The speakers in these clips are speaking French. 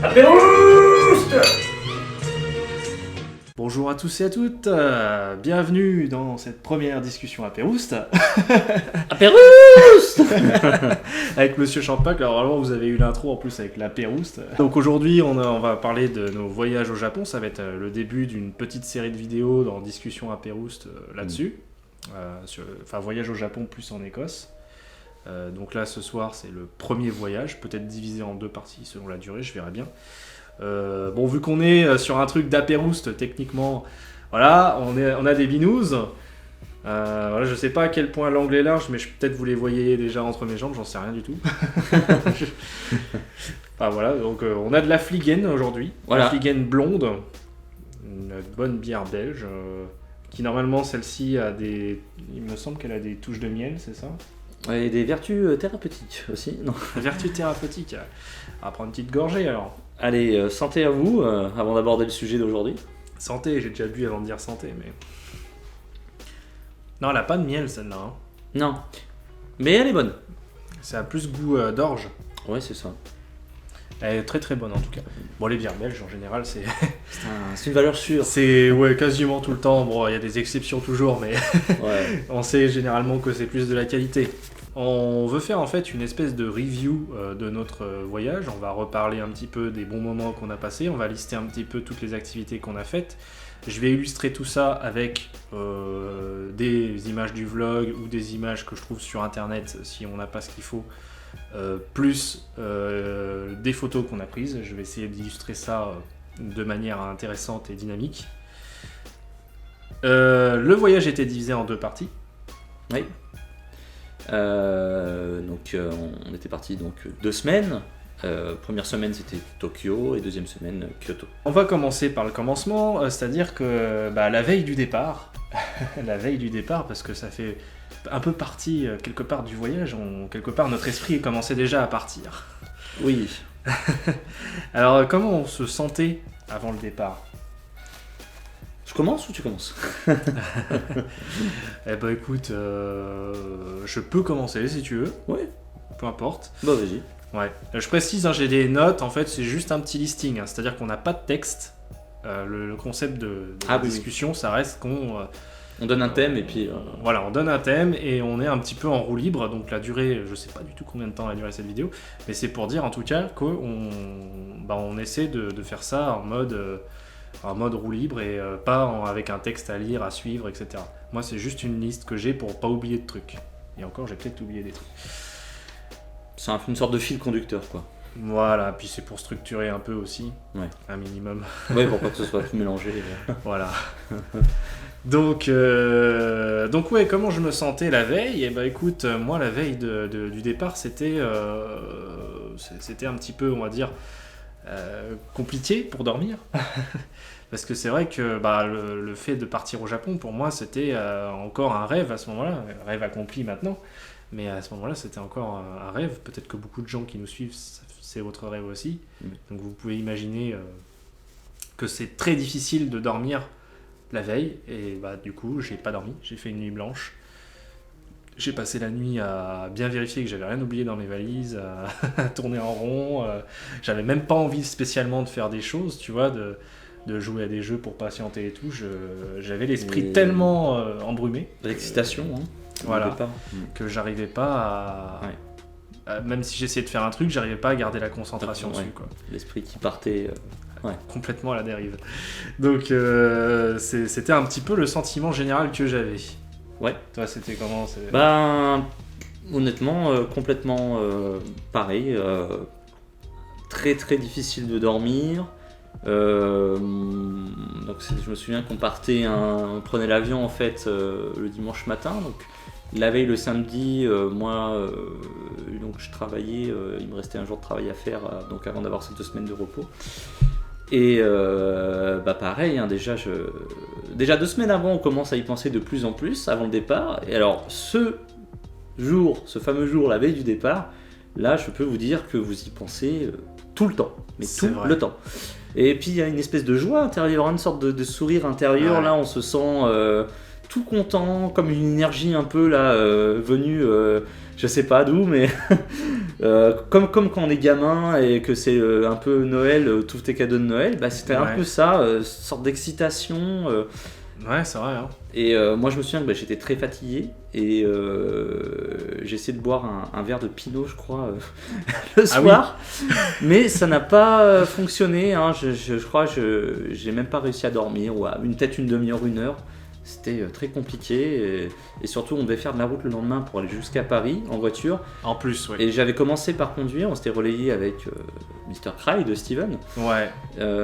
Apéroust. Bonjour à tous et à toutes, bienvenue dans cette première discussion Apéroust. Apéroust. Avec Monsieur Champagne. Alors vraiment vous avez eu l'intro en plus avec l'Apéroust. Donc aujourd'hui on va parler de nos voyages au Japon, ça va être le début d'une petite série de vidéos dans discussion Apéroust là-dessus. Enfin voyage au Japon plus en Écosse. Donc là ce soir c'est le premier voyage, peut-être divisé en deux parties selon la durée, je verrai bien. Bon, vu qu'on est sur un truc d'apéroust, techniquement, voilà, on a des binous. Voilà, je sais pas à quel point l'angle est large, mais peut-être vous les voyez déjà entre mes jambes, j'en sais rien du tout. Enfin voilà, donc on a de la Fliegen aujourd'hui, Voilà. La Fliegen blonde, une bonne bière belge, qui normalement celle-ci a des, il me semble qu'elle a des touches de miel, c'est ça? Et des vertus thérapeutiques aussi, non? Vertu thérapeutique. On va prendre une petite gorgée alors. Allez, santé à vous, avant d'aborder le sujet d'aujourd'hui. Santé, j'ai déjà bu avant de dire santé, mais... Non, elle a pas de miel, celle-là. Hein. Non, mais elle est bonne. Ça a plus goût d'orge. Ouais, c'est ça. Elle est très très bonne, en tout cas. Bon, les bières belges, en général, c'est... C'est une valeur sûre. c'est, ouais, quasiment tout le temps. Bon, il y a des exceptions toujours, mais Ouais. on sait généralement que c'est plus de la qualité. On veut faire, en fait, une espèce de review de notre voyage. On va reparler un petit peu des bons moments qu'on a passés. On va lister un petit peu toutes les activités qu'on a faites. Je vais illustrer tout ça avec des images du vlog ou des images que je trouve sur internet si on n'a pas ce qu'il faut, plus des photos qu'on a prises. Je vais essayer d'illustrer ça de manière intéressante et dynamique. Le voyage était divisé en deux parties. Oui. Donc on était parti donc 2 semaines. Première semaine c'était Tokyo et deuxième semaine Kyoto. On va commencer par le commencement, c'est-à-dire que la veille du départ, parce que ça fait un peu partie quelque part du voyage, quelque part notre esprit commençait déjà à partir. Oui. Alors comment on se sentait avant le départ? Je commence ou tu commences? Eh ben écoute, je peux commencer si tu veux, Oui. peu importe. Bah vas-y. Ouais. Je précise, hein, j'ai des notes, en fait c'est juste un petit listing, hein, c'est-à-dire qu'on n'a pas de texte. Le concept de Ah, oui, discussion, ça reste qu'on... On donne un thème et puis... Voilà, on donne un thème et on est un petit peu en roue libre, donc la durée, je sais pas du tout combien de temps va durer cette vidéo, mais c'est pour dire en tout cas qu'on on essaie de faire ça en mode roue libre et pas avec un texte à lire, à suivre, etc. Moi c'est juste une liste que j'ai pour pas oublier de trucs. Et encore j'ai peut-être oublié des trucs. C'est une sorte de fil conducteur quoi. Voilà, puis c'est pour structurer un peu aussi, Ouais. un minimum. Ouais, pour pas que ce soit tout mélangé. Voilà. Donc ouais, comment je me sentais la veille? Eh ben écoute, moi la veille du départ, c'était un petit peu, on va dire, compliqué pour dormir. Parce que c'est vrai que le fait de partir au Japon, pour moi, c'était encore un rêve à ce moment-là, un rêve accompli maintenant. Mais à ce moment-là, c'était encore un rêve. Peut-être que beaucoup de gens qui nous suivent, c'est votre rêve aussi. Donc vous pouvez imaginer que c'est très difficile de dormir la veille, et du coup j'ai pas dormi, j'ai fait une nuit blanche. J'ai passé la nuit à bien vérifier que j'avais rien oublié dans mes valises, à tourner en rond. J'avais même pas envie spécialement de faire des choses, tu vois, de jouer à des jeux pour patienter et tout. J'avais l'esprit tellement embrumé. L'excitation, hein. Voilà, que j'arrivais pas à... Même si j'essayais de faire un truc, j'arrivais pas à garder la concentration dessus, quoi. L'esprit qui partait... complètement à la dérive. Donc c'était un petit peu le sentiment général que j'avais. Ouais. Toi, c'était comment? Honnêtement, complètement pareil. Très très difficile de dormir. Donc je me souviens qu'on partait, on prenait l'avion en fait le dimanche matin. Donc la veille le samedi, donc je travaillais. Il me restait un jour de travail à faire, donc avant d'avoir ces 2 semaines de repos. Et pareil, hein, déjà 2 semaines avant, on commence à y penser de plus en plus avant le départ. Et alors ce fameux jour, la veille du départ, là je peux vous dire que vous y pensez tout le temps, mais c'est tout vrai. le temps. Et puis il y a une espèce de joie intérieure, une sorte de sourire intérieur. Ouais. Là on se sent tout content, comme une énergie un peu là venue, je sais pas d'où, mais Comme quand on est gamin et que c'est un peu Noël, tous tes cadeaux de Noël, bah, c'était un peu ça, sorte d'excitation. Ouais, c'est vrai. Hein. Et moi, je me souviens que j'étais très fatigué et j'ai essayé de boire un verre de Pinot, je crois, le soir. Oui. Mais ça n'a pas fonctionné. Hein. Je crois que j'ai même pas réussi à dormir, ou à une demi-heure, 1 heure. C'était très compliqué. Et surtout, on devait faire de la route le lendemain pour aller jusqu'à Paris en voiture. En plus, oui. Et j'avais commencé par conduire. On s'était relayé avec Mr. Cry de Steven. Ouais.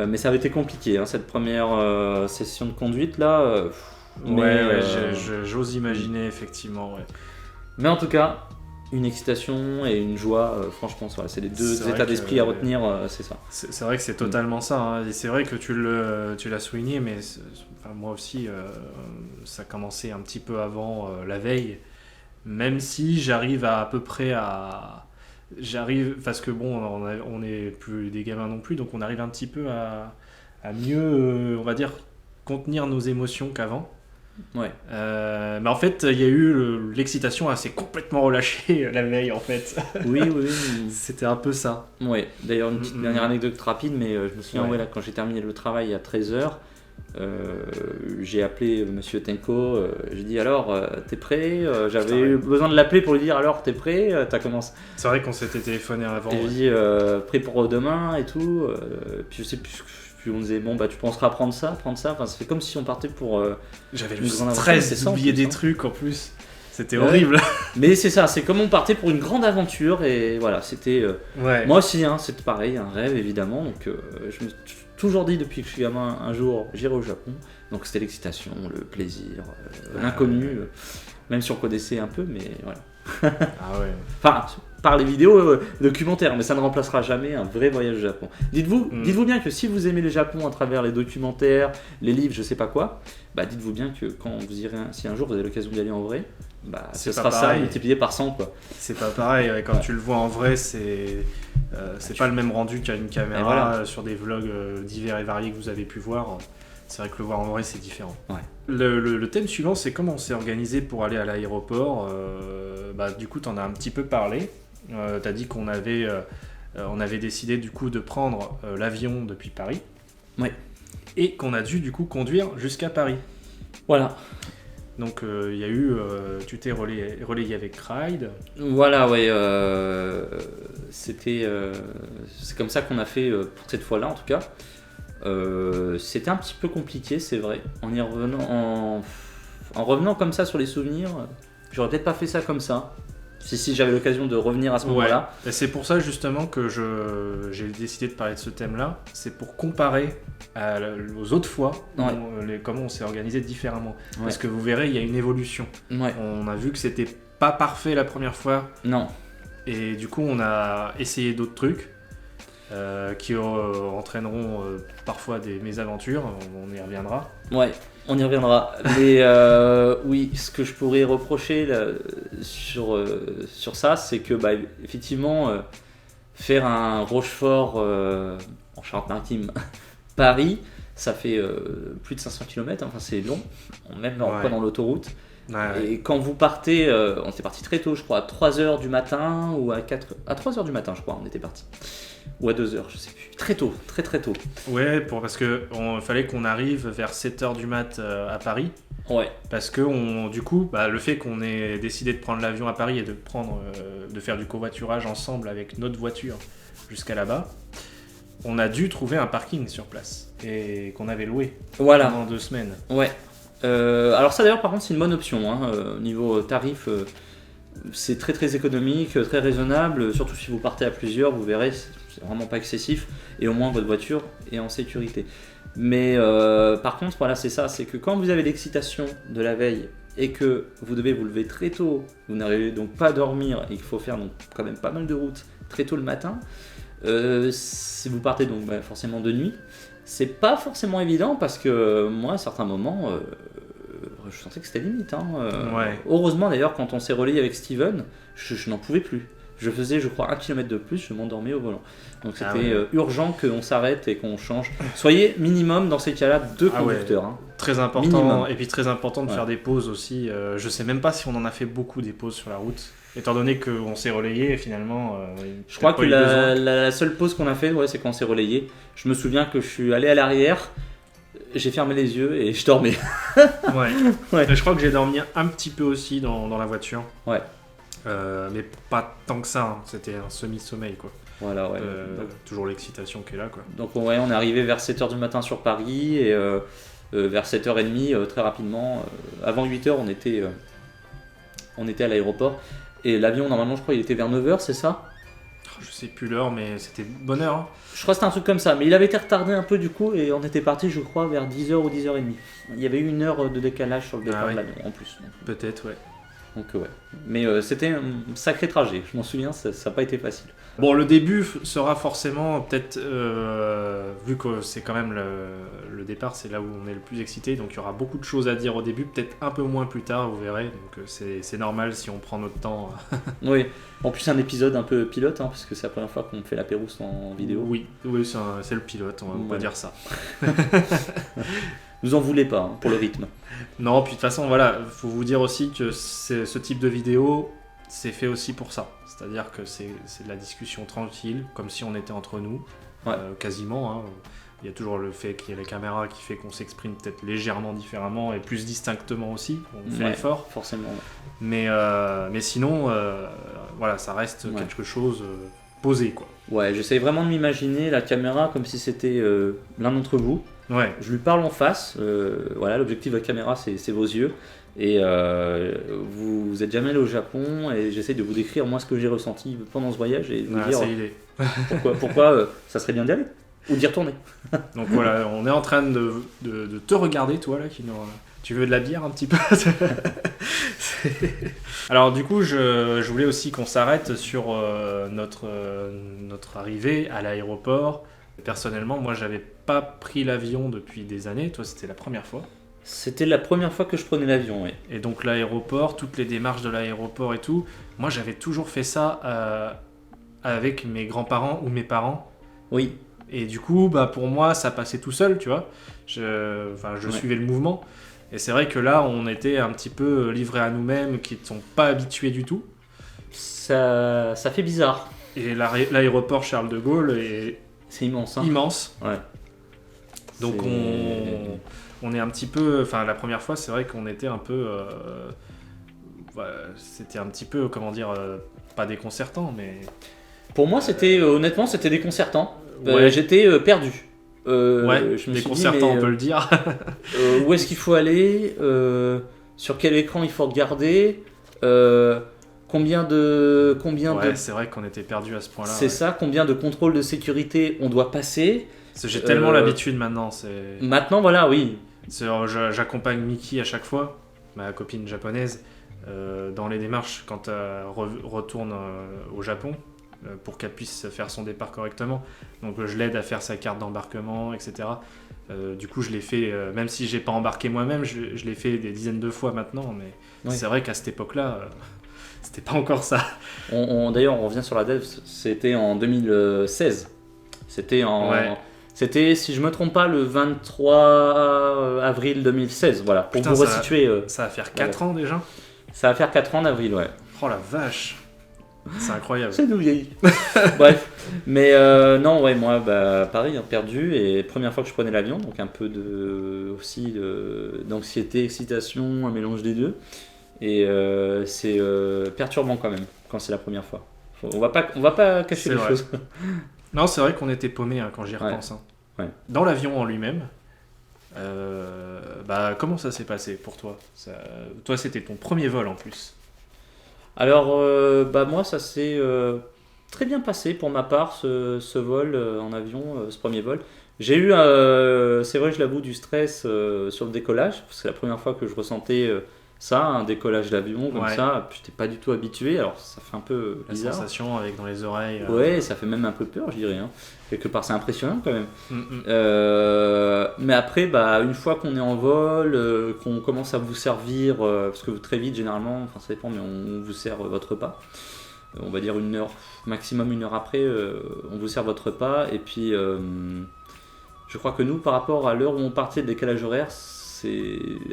Mais ça avait été compliqué, hein, cette première session de conduite là. J'ose imaginer effectivement. Ouais. Mais en tout cas, une excitation et une joie, franchement, c'est les deux états d'esprit à retenir, c'est ça. C'est vrai que c'est totalement ça. Hein. Et c'est vrai que tu l'as souligné, mais moi aussi, ça commençait un petit peu avant la veille. Même si j'arrive à peu près à... parce que bon, on n'est plus des gamins non plus, donc on arrive un petit peu à mieux, on va dire, contenir nos émotions qu'avant. Ouais. Mais en fait, il y a eu l'excitation assez complètement relâchée la veille, en fait. Oui. C'était un peu ça. Ouais. D'ailleurs, une petite dernière anecdote rapide, mais je me souviens, là, quand j'ai terminé le travail à 13h, j'ai appelé Monsieur Tenko. J'ai dit alors, t'es prêt? J'avais eu besoin de l'appeler pour lui dire alors, t'es prêt? T'as commencé. C'est vrai qu'on s'était téléphoné avant. Et j'ai dit prêt pour demain et tout. Puis je sais plus. Puis on disait bon bah tu penseras prendre ça. Enfin ça fait comme si on partait pour. J'avais le stress d'oublier des trucs en plus. C'était horrible. Mais c'est ça, c'est comme on partait pour une grande aventure et voilà c'était. Moi aussi hein, c'était pareil, un rêve évidemment. Donc je me suis toujours dit depuis que je suis gamin un jour j'irai au Japon. Donc c'était l'excitation, le plaisir, l'inconnu. Même si on connaissait un peu, mais voilà. Ah ouais. Enfin. Par les vidéos documentaires, mais ça ne remplacera jamais un vrai voyage au Japon. Dites-vous bien que si vous aimez le Japon à travers les documentaires, les livres, je sais pas quoi, bah dites-vous bien que quand vous irez, si un jour vous avez l'occasion d'y aller en vrai, bah ce sera ça multiplié par 100 quoi. C'est pas pareil, quand tu le vois en vrai, c'est pas le même rendu qu'à une caméra sur des vlogs divers et variés que vous avez pu voir. C'est vrai que le voir en vrai, c'est différent. Ouais. Le thème suivant, c'est comment on s'est organisé pour aller à l'aéroport. Du coup, t'en as un petit peu parlé. T'as dit qu'on avait décidé du coup de prendre l'avion depuis Paris. Ouais. Et qu'on a dû du coup conduire jusqu'à Paris. Voilà. Donc il y a eu, tu t'es relayé avec Ride. Voilà, ouais. C'est comme ça qu'on a fait pour cette fois-là en tout cas. C'était un petit peu compliqué, c'est vrai. En y revenant, en revenant comme ça sur les souvenirs, j'aurais peut-être pas fait ça comme ça. Si j'avais l'occasion de revenir à ce moment-là. Et c'est pour ça justement que j'ai décidé de parler de ce thème-là. C'est pour comparer aux autres fois comment on s'est organisé différemment. Ouais. Parce que vous verrez, il y a une évolution. Ouais. On a vu que c'était pas parfait la première fois. Non. Et du coup, on a essayé d'autres trucs qui entraîneront parfois des mésaventures. On y reviendra. Ouais. On y reviendra. Mais oui, ce que je pourrais reprocher là, sur ça, c'est que effectivement, faire un Rochefort en Charente-Maritime, Paris, ça fait plus de 500 km, enfin c'est long, même en prenant l'autoroute. Ouais. Et quand vous partez, on était parti très tôt, je crois, à 3h du matin ou à 3h du matin, je crois, on était parti. Ou à 2h, je sais plus. Très tôt, très tôt. Ouais, parce que fallait qu'on arrive vers 7h du mat à Paris. Ouais. Parce que du coup, le fait qu'on ait décidé de prendre l'avion à Paris et de faire du covoiturage ensemble avec notre voiture jusqu'à là-bas, on a dû trouver un parking sur place et qu'on avait loué pendant 2 semaines. Ouais. Alors ça d'ailleurs par contre c'est une bonne option hein. Niveau tarif c'est très très économique, très raisonnable, surtout si vous partez à plusieurs, vous verrez c'est vraiment pas excessif et au moins votre voiture est en sécurité. Mais par contre voilà c'est ça, c'est que quand vous avez l'excitation de la veille et que vous devez vous lever très tôt, vous n'arrivez donc pas à dormir et qu'il faut faire donc quand même pas mal de routes très tôt le matin, si vous partez donc forcément de nuit, c'est pas forcément évident parce que moi à certains moments je sentais que c'était limite hein. Ouais. Heureusement d'ailleurs quand on s'est relayé avec Steven je n'en pouvais plus, je faisais je crois 1 km de plus, je m'endormais au volant, donc c'était urgent qu'on s'arrête et qu'on change. Soyez minimum dans ces cas là 2 conducteurs hein. Très important minimum. Et puis très important de faire des pauses aussi, je sais même pas si on en a fait beaucoup des pauses sur la route. Étant donné qu'on s'est relayé, finalement. Je crois que la seule pause qu'on a fait, c'est quand on s'est relayé. Je me souviens que je suis allé à l'arrière, j'ai fermé les yeux et je dormais. Ouais. Je crois que j'ai dormi un petit peu aussi dans la voiture. Ouais. Mais pas tant que ça, hein. C'était un semi-sommeil, quoi. Voilà, ouais. Toujours l'excitation qui est là, quoi. Donc on est arrivé vers 7h du matin sur Paris et vers 7h30, très rapidement, avant 8h, on était à l'aéroport. Et l'avion, normalement, je crois, il était vers 9h, c'est ça ? Je sais plus l'heure, mais c'était bonne heure. Hein. Je crois que c'était un truc comme ça, mais il avait été retardé un peu du coup, et on était parti, je crois, vers 10h ou 10h30. Il y avait eu 1 heure de décalage sur le départ de l'avion, en plus. Peut-être, ouais. Donc ouais. Mais c'était un sacré trajet, je m'en souviens, ça n'a pas été facile. Bon, le début sera forcément peut-être, vu que c'est quand même le départ, c'est là où on est le plus excité, donc il y aura beaucoup de choses à dire au début, peut-être un peu moins plus tard, vous verrez, donc c'est normal si on prend notre temps. Oui, en plus c'est un épisode un peu pilote, hein, parce que c'est la première fois qu'on fait la Pérouse en vidéo. Oui, c'est le pilote, on va dire ça. Vous en voulez pas, hein, pour le rythme. Non, puis de toute façon, voilà, faut vous dire aussi que ce type de vidéo, c'est fait aussi pour ça. C'est-à-dire que c'est de la discussion tranquille, comme si on était entre nous, quasiment. Hein. Il y a toujours le fait qu'il y ait la caméra qui fait qu'on s'exprime peut-être légèrement différemment et plus distinctement aussi. On fait l'effort. Forcément. Ouais. Mais sinon, voilà, ça reste quelque chose posé, quoi. Ouais, j'essaye vraiment de m'imaginer la caméra comme si c'était l'un d'entre vous. Ouais. Je lui parle en face. Voilà, l'objectif de la caméra, c'est vos yeux. Et vous êtes jamais allé au Japon et j'essaie de vous décrire moi ce que j'ai ressenti pendant ce voyage et vous dire pourquoi ça serait bien d'y aller ou d'y retourner. Donc voilà, on est en train de te regarder, toi là, tu veux de la bière un petit peu. Alors du coup, je voulais aussi qu'on s'arrête sur notre arrivée à l'aéroport. Personnellement, moi, j'avais pas pris l'avion depuis des années. Toi, c'était la première fois. C'était la première fois que je prenais l'avion, oui. Et donc l'aéroport, toutes les démarches de l'aéroport et tout, moi j'avais toujours fait ça avec mes grands-parents ou mes parents. Oui. Et du coup, pour moi, ça passait tout seul, tu vois. Je suivais le mouvement. Et c'est vrai que là, on était un petit peu livrés à nous-mêmes, qui ne sont pas habitués du tout. Ça fait bizarre. Et l'aéroport Charles de Gaulle est... C'est immense. Hein. Immense. Ouais. Donc on est un petit peu... Enfin, la première fois, c'est vrai qu'on était un peu... c'était un petit peu, comment dire, pas déconcertant, mais... Pour moi, honnêtement, c'était déconcertant. Ouais. J'étais perdu. Je me déconcertant, on peut le dire. Où est-ce qu'il faut aller sur quel écran il faut regarder combien de... c'est vrai qu'on était perdu à ce point-là. C'est ça, combien de contrôles de sécurité on doit passer. J'ai tellement l'habitude maintenant. Maintenant, voilà, oui. J'accompagne Miki à chaque fois, ma copine japonaise, dans les démarches quand elle retourne au Japon, pour qu'elle puisse faire son départ correctement. Donc je l'aide à faire sa carte d'embarquement, etc. Du coup, je l'ai fait, même si j'ai pas embarqué moi-même, je l'ai fait des dizaines de fois maintenant, mais c'est vrai qu'à cette époque-là, c'était pas encore ça. D'ailleurs, on revient sur la dev, c'était en 2016. C'était, si je me trompe pas, le 23 avril 2016, voilà, pour vous resituer. Ça va faire 4 ans déjà. Ça va faire 4 ans d'avril, ouais. Oh la vache. C'est incroyable. C'est nous vieillis. Bref. Mais non, ouais, moi, pareil, perdu. Et première fois que je prenais l'avion, donc un peu d'anxiété, excitation, un mélange des deux. Et c'est perturbant quand même, quand c'est la première fois. On va pas cacher les choses. Non, c'est vrai qu'on était paumés quand j'y repense. Hein. Ouais. Dans l'avion en lui-même, comment ça s'est passé pour toi ? Toi, c'était ton premier vol en plus. Alors, moi, ça s'est très bien passé pour ma part, ce vol en avion, ce premier vol. J'ai eu, c'est vrai, je l'avoue, du stress sur le décollage, parce que c'est la première fois que je ressentais ça, un décollage d'avion comme ça. Puis j'étais pas du tout habitué, alors ça fait un peu bizarre. La sensation avec dans les oreilles. Ouais, ça fait même un peu peur, je dirais. Hein. Quelque part, c'est impressionnant quand même. Mais après, une fois qu'on est en vol, qu'on commence à vous servir, parce que très vite, généralement, ça dépend, mais on vous sert votre repas. On va dire 1 heure, maximum 1 heure après, on vous sert votre repas. Et puis, je crois que nous, par rapport à l'heure où on partait de décalage horaire,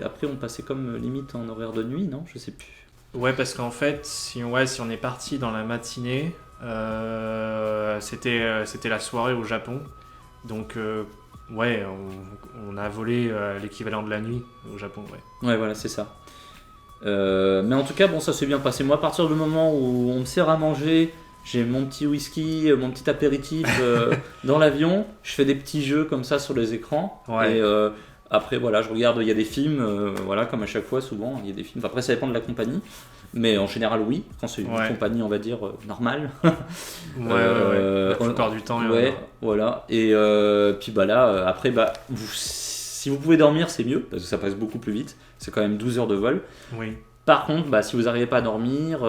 après on passait comme limite en horaire de nuit, non ? Je sais plus. Ouais, parce qu'en fait, si on est parti dans la matinée, c'était la soirée au Japon. Donc, ouais, on a volé l'équivalent de la nuit au Japon, ouais. Ouais, voilà, c'est ça. Mais en tout cas, bon, ça s'est bien passé. Moi, à partir du moment où on me sert à manger, j'ai mon petit whisky, mon petit apéritif dans l'avion, je fais des petits jeux comme ça sur les écrans. Ouais. Et après, voilà, je regarde, il y a des films, voilà, comme à chaque fois, souvent, il y a des films. Enfin, après, ça dépend de la compagnie. Mais en général, oui, quand c'est une compagnie, on va dire, normale. Ouais. La plupart du temps, ouais, voilà. Et puis bah là, après, bah, si vous pouvez dormir, c'est mieux, parce que ça passe beaucoup plus vite. C'est quand même 12 heures de vol. Oui. Par contre, bah, si vous n'arrivez pas à dormir,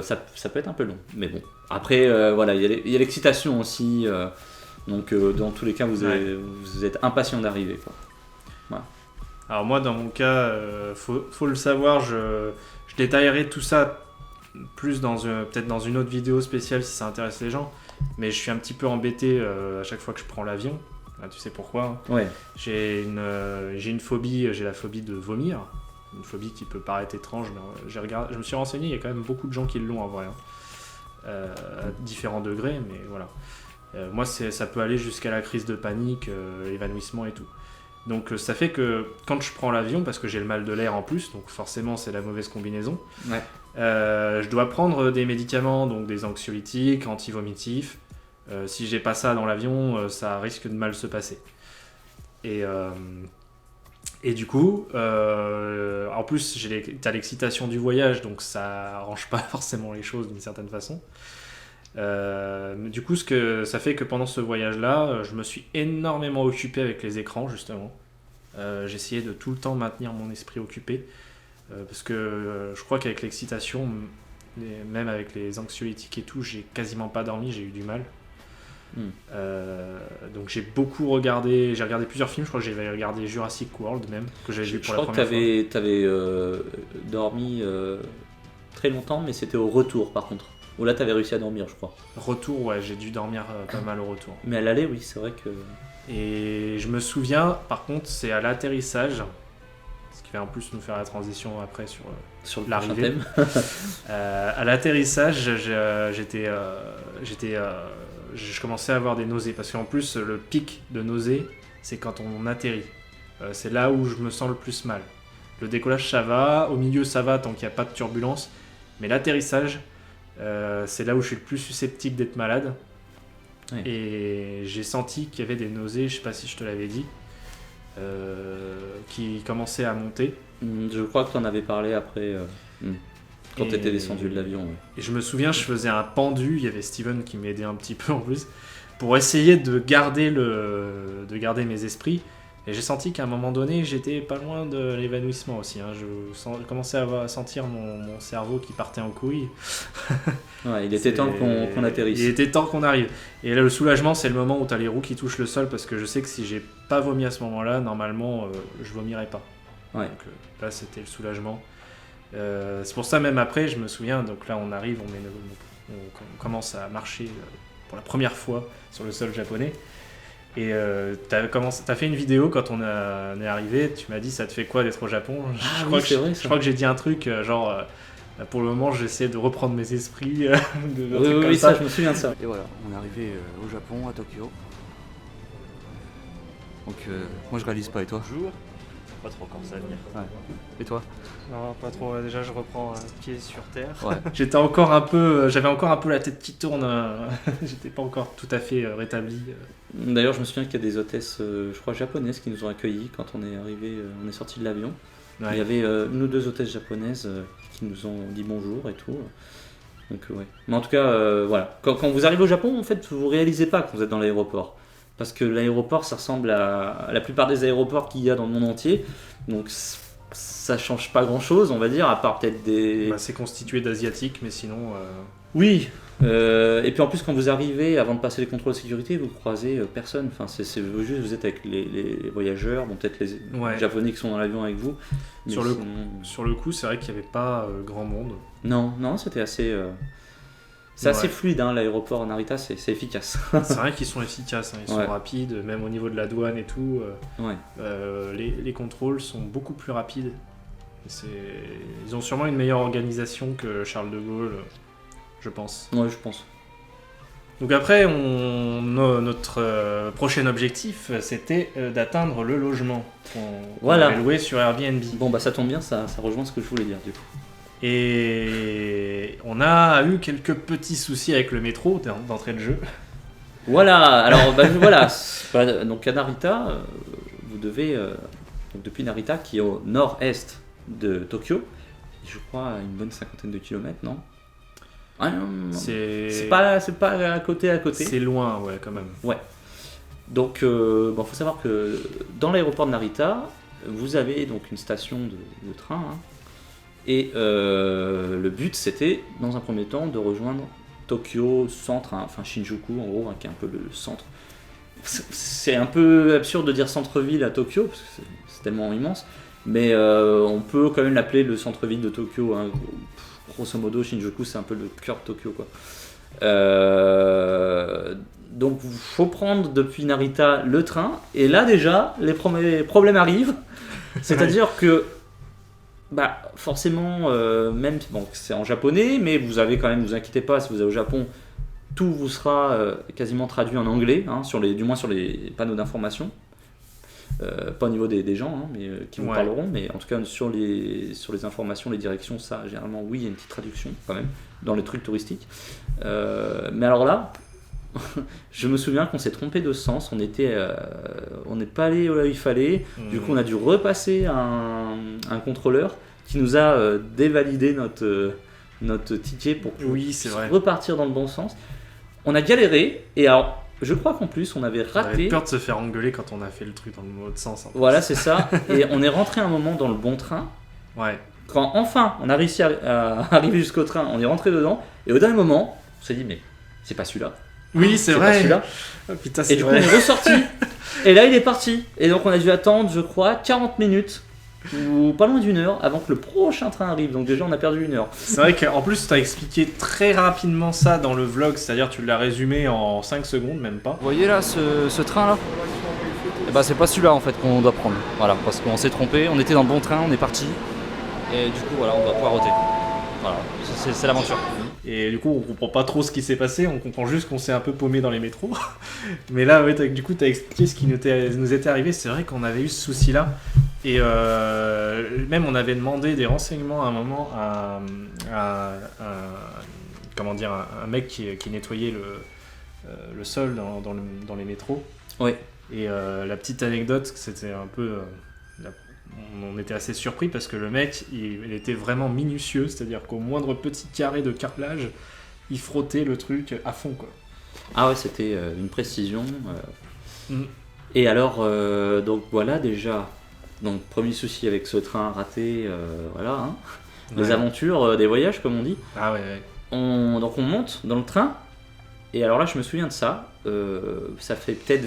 ça peut être un peu long. Mais bon, après, voilà, il y a l'excitation aussi. Donc, dans tous les cas, vous êtes impatient d'arriver, quoi. Voilà. Alors moi, dans mon cas, faut le savoir, je détaillerai tout ça plus peut-être dans une autre vidéo spéciale si ça intéresse les gens. Mais je suis un petit peu embêté à chaque fois que je prends l'avion. Tu sais pourquoi, hein. Ouais. J'ai une phobie, j'ai la phobie de vomir. Une phobie qui peut paraître étrange, mais je me suis renseigné, il y a quand même beaucoup de gens qui l'ont en vrai. À différents degrés, mais voilà. Moi, ça peut aller jusqu'à la crise de panique, évanouissement et tout. Donc ça fait que quand je prends l'avion, parce que j'ai le mal de l'air en plus, donc forcément c'est la mauvaise combinaison, Ouais. Je dois prendre des médicaments, donc des anxiolytiques, antivomitifs. Si j'ai pas ça dans l'avion, ça risque de mal se passer. Et du coup, en plus t'as l'excitation du voyage, donc ça arrange pas forcément les choses d'une certaine façon. Du coup, ça fait que pendant ce voyage-là, je me suis énormément occupé avec les écrans, justement. J'essayais de tout le temps maintenir mon esprit occupé, parce que je crois qu'avec l'excitation, même avec les anxiolytiques et tout, j'ai quasiment pas dormi, j'ai eu du mal. Donc j'ai beaucoup regardé, j'ai regardé plusieurs films, je crois que j'ai regardé Jurassic World même, que j'avais vu pour la première fois. Je crois que t'avais dormi très longtemps, mais c'était au retour par contre. Ou là, t'avais réussi à dormir, je crois. Retour, ouais, j'ai dû dormir pas mal au retour. Mais à l'aller, oui, c'est vrai que... Et je me souviens, par contre, c'est à l'atterrissage, ce qui va en plus nous faire la transition après sur l'arrivée. À l'atterrissage, je commençais à avoir des nausées, parce qu'en plus, le pic de nausées, c'est quand on atterrit. C'est là où je me sens le plus mal. Le décollage, ça va. Au milieu, ça va tant qu'il n'y a pas de turbulence. Mais l'atterrissage... c'est là où je suis le plus susceptible d'être malade. Ouais. Et j'ai senti qu'il y avait des nausées, je sais pas si je te l'avais dit, qui commençaient à monter. Je crois que tu en avais parlé après, quand tu étais descendu de l'avion. Ouais. Et je me souviens, je faisais un pendu, il y avait Steven qui m'aidait un petit peu en plus, pour essayer de garder mes esprits. Et j'ai senti qu'à un moment donné, j'étais pas loin de l'évanouissement aussi. Hein. Je commençais à sentir mon cerveau qui partait en couille. Ouais, il était temps qu'on atterrisse. Il était temps qu'on arrive. Et là, le soulagement, c'est le moment où tu as les roues qui touchent le sol, parce que je sais que si j'ai pas vomi à ce moment-là, normalement, je vomirais pas. Ouais. Donc là, c'était le soulagement. C'est pour ça, même après, je me souviens, donc là, on arrive, on commence à marcher pour la première fois sur le sol japonais. Et t'as fait une vidéo quand on est arrivé, tu m'as dit ça te fait quoi d'être au Japon? Je crois que j'ai dit un truc genre pour le moment j'essaie de reprendre mes esprits. Oui, ça je me souviens de ça. Et voilà, on est arrivé au Japon, à Tokyo. Donc moi je réalise pas, et toi? Bonjour. Pas trop quand ça va venir. Ouais. Et toi? Non, pas trop. Déjà, je reprends pied sur terre. Ouais. J'avais encore un peu la tête qui tourne. J'étais pas encore tout à fait rétabli. D'ailleurs, je me souviens qu'il y a des hôtesses, je crois japonaises, qui nous ont accueillis quand on est arrivé, on est sorti de l'avion. Ouais. Il y avait une ou deux hôtesses japonaises qui nous ont dit bonjour et tout. Donc ouais. Mais en tout cas, voilà. Quand vous arrivez au Japon, en fait, vous réalisez pas que vous êtes dans l'aéroport. Parce que l'aéroport, ça ressemble à la plupart des aéroports qu'il y a dans le monde entier. Donc ça change pas grand chose, on va dire, à part peut-être des... c'est constitué d'asiatiques, mais sinon... Oui. Et puis en plus, quand vous arrivez, avant de passer les contrôles de sécurité, vous croisez personne. Enfin, juste, vous êtes avec les voyageurs, bon, peut-être les Japonais qui sont dans l'avion avec vous. Sur le coup, c'est vrai qu'il n'y avait pas grand monde. Non, c'était assez... C'est assez fluide, hein, l'aéroport Narita, c'est efficace. C'est vrai qu'ils sont efficaces, hein, ils sont rapides, même au niveau de la douane et tout. Les contrôles sont beaucoup plus rapides. Ils ont sûrement une meilleure organisation que Charles de Gaulle, je pense. Ouais, je pense. Donc après, notre prochain objectif, c'était d'atteindre le logement qu'on avait loué sur Airbnb. Bon, bah ça tombe bien, ça rejoint ce que je voulais dire du coup. Et on a eu quelques petits soucis avec le métro d'entrée de jeu. Voilà, alors voilà. Donc à Narita, vous devez, donc depuis Narita, qui est au nord-est de Tokyo, je crois à une bonne 50aine de kilomètres, non? Ah, non. C'est pas à côté. C'est loin, ouais, quand même. Ouais. Donc, faut savoir que dans l'aéroport de Narita, vous avez donc une station de train, hein, et le but c'était, dans un premier temps, de rejoindre Tokyo centre, hein, enfin Shinjuku en gros, hein, qui est un peu le centre. C'est un peu absurde de dire centre-ville à Tokyo, parce que c'est tellement immense, mais on peut quand même l'appeler le centre-ville de Tokyo, hein. Grosso modo, Shinjuku, c'est un peu le cœur de Tokyo, quoi. Donc, il faut prendre depuis Narita le train, et là déjà, les premiers problèmes arrivent. C'est-à-dire que, forcément, même c'est en japonais, mais vous avez quand même, ne vous inquiétez pas, si vous allez au Japon, tout vous sera quasiment traduit en anglais, hein, du moins sur les panneaux d'information. Pas au niveau des gens, hein, mais qui vous parleront, mais en tout cas sur les informations, les directions, ça généralement oui, il y a une petite traduction quand même dans les trucs touristiques. Mais alors là, je me souviens qu'on s'est trompé de sens, on n'est pas allé là où il fallait. Du coup on a dû repasser un contrôleur qui nous a dévalidé notre ticket pour repartir dans le bon sens. On a galéré, et alors je crois qu'en plus on avait raté. On avait peur de se faire engueuler quand on a fait le truc dans le mauvais sens. Voilà, c'est ça. Et on est rentré un moment dans le bon train. Ouais. Quand enfin on a réussi à arriver jusqu'au train, on est rentré dedans. Et au dernier moment, on s'est dit mais c'est pas celui-là. Oui, c'est vrai. Pas celui-là. Oh, putain, et du coup on est ressorti. Et là il est parti. Et donc on a dû attendre, je crois, 40 minutes. Ou pas loin d'une heure avant que le prochain train arrive, donc déjà on a perdu une heure. C'est vrai qu'en plus tu as expliqué très rapidement ça dans le vlog, c'est-à-dire tu l'as résumé en 5 secondes, même pas. Vous voyez là ce train là, c'est pas celui-là en fait qu'on doit prendre, voilà, parce qu'on s'est trompé, on était dans le bon train, on est parti, et du coup voilà, on doit poireauter. Voilà, c'est l'aventure. Et du coup on comprend pas trop ce qui s'est passé, on comprend juste qu'on s'est un peu paumé dans les métros. Mais là ouais, du coup tu as expliqué ce qui nous était arrivé, c'est vrai qu'on avait eu ce souci là. Et même on avait demandé des renseignements à un moment à un mec qui nettoyait le sol dans les métros. Oui. Et la petite anecdote, c'était un peu... on était assez surpris parce que le mec, il était vraiment minutieux, c'est-à-dire qu'au moindre petit carré de carrelage, il frottait le truc à fond, quoi. Ah ouais, c'était une précision. Et alors, donc voilà déjà... Donc premier souci avec ce train raté, voilà, hein. Les aventures des voyages comme on dit. Ah ouais. Donc on monte dans le train, et alors là je me souviens de ça, ça fait peut-être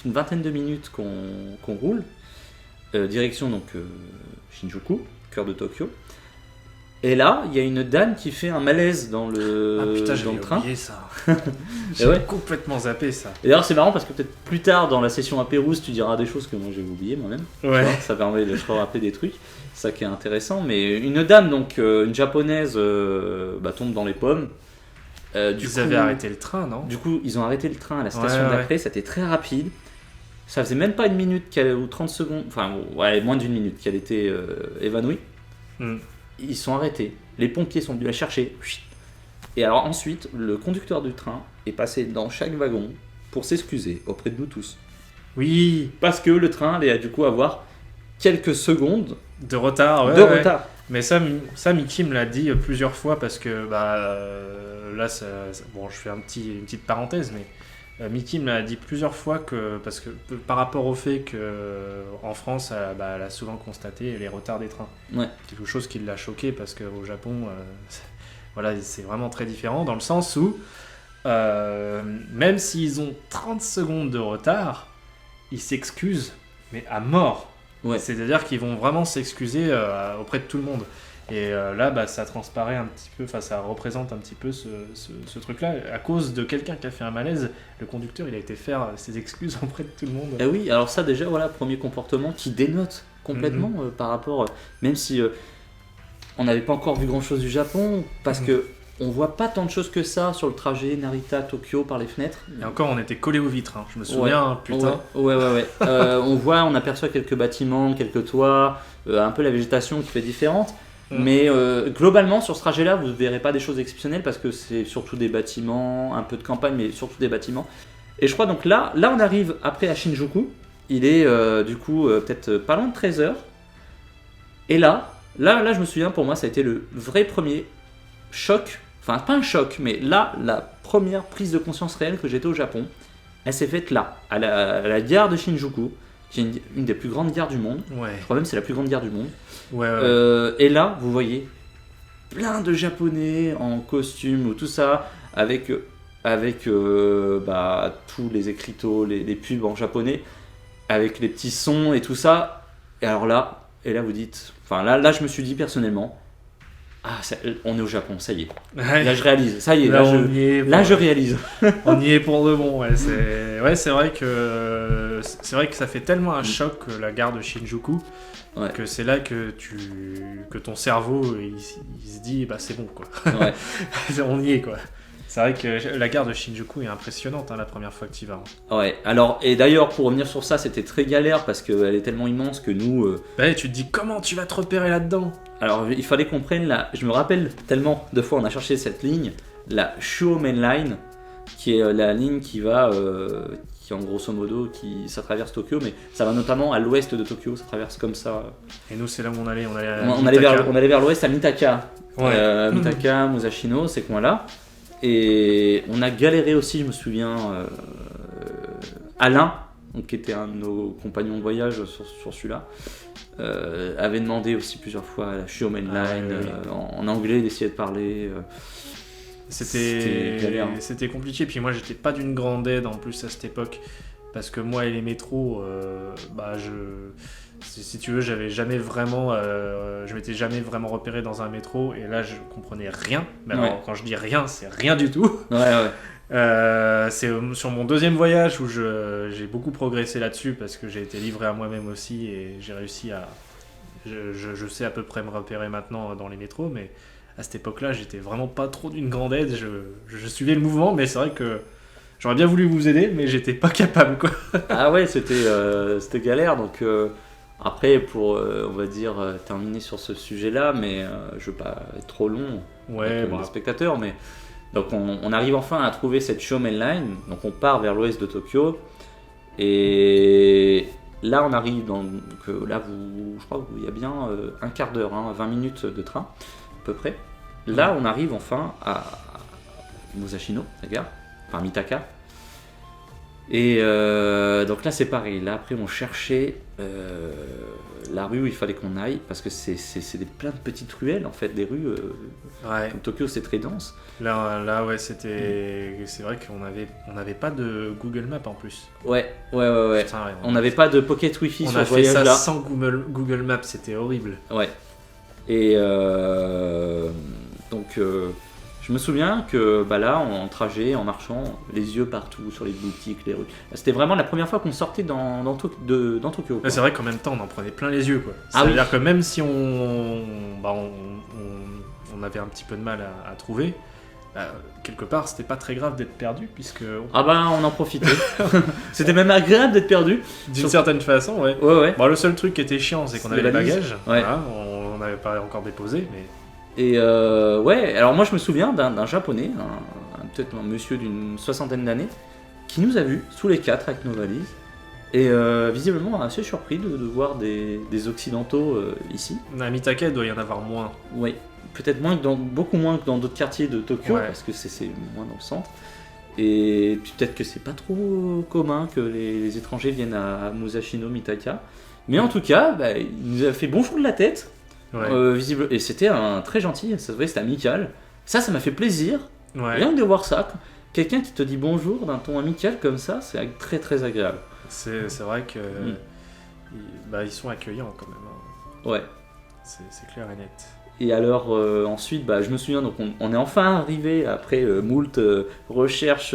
une vingtaine de minutes qu'on roule, direction donc Shinjuku, cœur de Tokyo. Et là, il y a une dame qui fait un malaise dans le train. Oublié ça. J'ai complètement zappé ça. Et d'ailleurs, c'est marrant parce que peut-être plus tard dans la session apérouse, tu diras des choses que moi j'ai oubliées moi-même. Ouais. Vois, ça permet de se rappeler des trucs. C'est ça qui est intéressant. Mais une dame, donc une japonaise, tombe dans les pommes. Ils avaient arrêté le train, non? Du coup, ils ont arrêté le train à la station d'après. C'était très rapide. Ça faisait même pas une minute ou 30 secondes, enfin moins d'une minute qu'elle était évanouie. Ils sont arrêtés, les pompiers sont venus la chercher. Et alors ensuite, le conducteur du train est passé dans chaque wagon pour s'excuser auprès de nous tous. Oui. Parce que le train allait du coup avoir quelques secondes de retard. Retard. Mais ça Mickey me l'a dit plusieurs fois parce que là, bon, je fais une petite parenthèse, mais Mickey me l'a dit plusieurs fois parce que par rapport au fait qu'en France, elle a souvent constaté les retards des trains. Ouais. Quelque chose qui l'a choqué parce qu'au Japon, c'est vraiment très différent dans le sens où même s'ils ont 30 secondes de retard, ils s'excusent, mais à mort. Ouais. C'est-à-dire qu'ils vont vraiment s'excuser auprès de tout le monde. Et là, ça transparaît un petit peu, ça représente un petit peu ce truc-là. À cause de quelqu'un qui a fait un malaise, le conducteur, il a été faire ses excuses auprès de tout le monde. Et oui, alors ça déjà, voilà, premier comportement qui dénote complètement par rapport, même si on n'avait pas encore vu grand chose du Japon parce que on voit pas tant de choses que ça sur le trajet Narita-Tokyo par les fenêtres. Et encore, on était collés aux vitres, hein. Je me souviens, putain. Ouais. On aperçoit quelques bâtiments, quelques toits, un peu la végétation qui fait différente. Mais globalement, sur ce trajet-là, vous ne verrez pas des choses exceptionnelles parce que c'est surtout des bâtiments, un peu de campagne, mais surtout des bâtiments. Et je crois donc là on arrive après à Shinjuku. Il est du coup peut-être pas loin de 13h. Et là, je me souviens, pour moi, ça a été le vrai premier choc. Enfin, pas un choc, mais là, la première prise de conscience réelle que j'étais au Japon, elle s'est faite là, à la gare de Shinjuku, qui est une des plus grandes gares du monde. Ouais. Je crois même que c'est la plus grande gare du monde. Ouais. Et là, vous voyez plein de Japonais en costume ou tout ça, avec tous les écriteaux, les pubs en japonais, avec les petits sons et tout ça. Et alors là, vous dites... Enfin, là, je me suis dit personnellement... on est au Japon, ça y est. Ouais. Là, je réalise. Ça y est, je réalise. On y est pour de bon. C'est vrai que ça fait tellement un choc la gare de Shinjuku que c'est là que ton cerveau il se dit c'est bon quoi. Ouais. On y est quoi. C'est vrai que la gare de Shinjuku est impressionnante la première fois que tu y vas. Ouais. Alors, et d'ailleurs, pour revenir sur ça, c'était très galère parce qu'elle est tellement immense que nous. Tu te dis comment tu vas te repérer là-dedans. Alors, il fallait qu'on prenne je me rappelle tellement de fois on a cherché cette ligne, la Shuo Main Line, qui est la ligne qui va, qui en grosso modo, ça traverse Tokyo, mais ça va notamment à l'ouest de Tokyo, ça traverse comme ça. Et nous, c'est là où on allait. On allait vers l'ouest à Mitaka. Ouais. Mitaka, Musashino, ces coins-là. Et on a galéré aussi, je me souviens, Alain, qui était un de nos compagnons de voyage sur celui-là, avait demandé aussi plusieurs fois à la Shuo Main Line en anglais d'essayer de parler. C'était compliqué, puis moi j'étais pas d'une grande aide en plus à cette époque, parce que moi et les métros, si tu veux, je m'étais jamais vraiment repéré dans un métro, et là je comprenais rien. Mais alors, quand je dis rien, c'est rien du tout. C'est sur mon deuxième voyage où j'ai beaucoup progressé là-dessus, parce que j'ai été livré à moi-même aussi, et j'ai réussi à... Je sais à peu près me repérer maintenant dans les métros, mais à cette époque-là, j'étais vraiment pas trop d'une grande aide. Je suivais le mouvement, mais c'est vrai que j'aurais bien voulu vous aider, mais j'étais pas capable, quoi. Ah ouais, c'était galère, donc... Après, pour, on va dire, terminer sur ce sujet-là, mais je veux pas être trop long pour les spectateurs, mais donc on arrive enfin à trouver cette Shuo Main Line, donc on part vers l'ouest de Tokyo, et là on arrive je crois qu'il y a bien un quart d'heure, 20 minutes de train, à peu près. Là on arrive enfin à Musashino, la gare, enfin Mitaka. Et donc là c'est pareil, là après on cherchait la rue où il fallait qu'on aille, parce que c'est plein de petites ruelles en fait, des rues, comme Tokyo c'est très dense. Là ouais, c'est vrai qu'on n'avait pas de Google Maps en plus. Ouais. Putain, on n'avait pas de pocket Wi-Fi sur ce voyage-là. On a fait ça sans Google Maps, c'était horrible. Ouais. Et donc... je me souviens que là, en trajet, en marchant, les yeux partout, sur les boutiques, les rues. C'était vraiment la première fois qu'on sortait dans Tokyo. C'est vrai qu'en même temps, on en prenait plein les yeux, quoi. C'est-à-dire que même si on avait un petit peu de mal à trouver, quelque part, c'était pas très grave d'être perdu, puisque... on en profitait. C'était même agréable d'être perdu. D'une certaine façon, ouais. Ouais. Le seul truc qui était chiant, c'est qu'on avait les bagages. Ouais. Voilà, on n'avait pas encore déposé, mais... Et alors moi je me souviens d'un japonais, peut-être un monsieur d'une 60aine d'années, qui nous a vus sous les 4 avec nos valises, et visiblement assez surpris de voir des occidentaux ici. À Mitaka, il doit y en avoir moins. Oui, peut-être beaucoup moins que dans d'autres quartiers de Tokyo, parce que c'est moins dans le centre. Et puis peut-être que c'est pas trop commun que les étrangers viennent à Musashino, Mitaka. Mais en tout cas, il nous a fait bonjour de la tête. Ouais. Visible, et c'était un très gentil, ça se voyait, c'était amical. Ça m'a fait plaisir. Rien que de voir ça. Quelqu'un qui te dit bonjour d'un ton amical comme ça, c'est très très agréable. C'est vrai que ils sont accueillants quand même. Ouais. C'est clair et net. Et alors ensuite, je me souviens, donc on est enfin arrivé après moult recherches.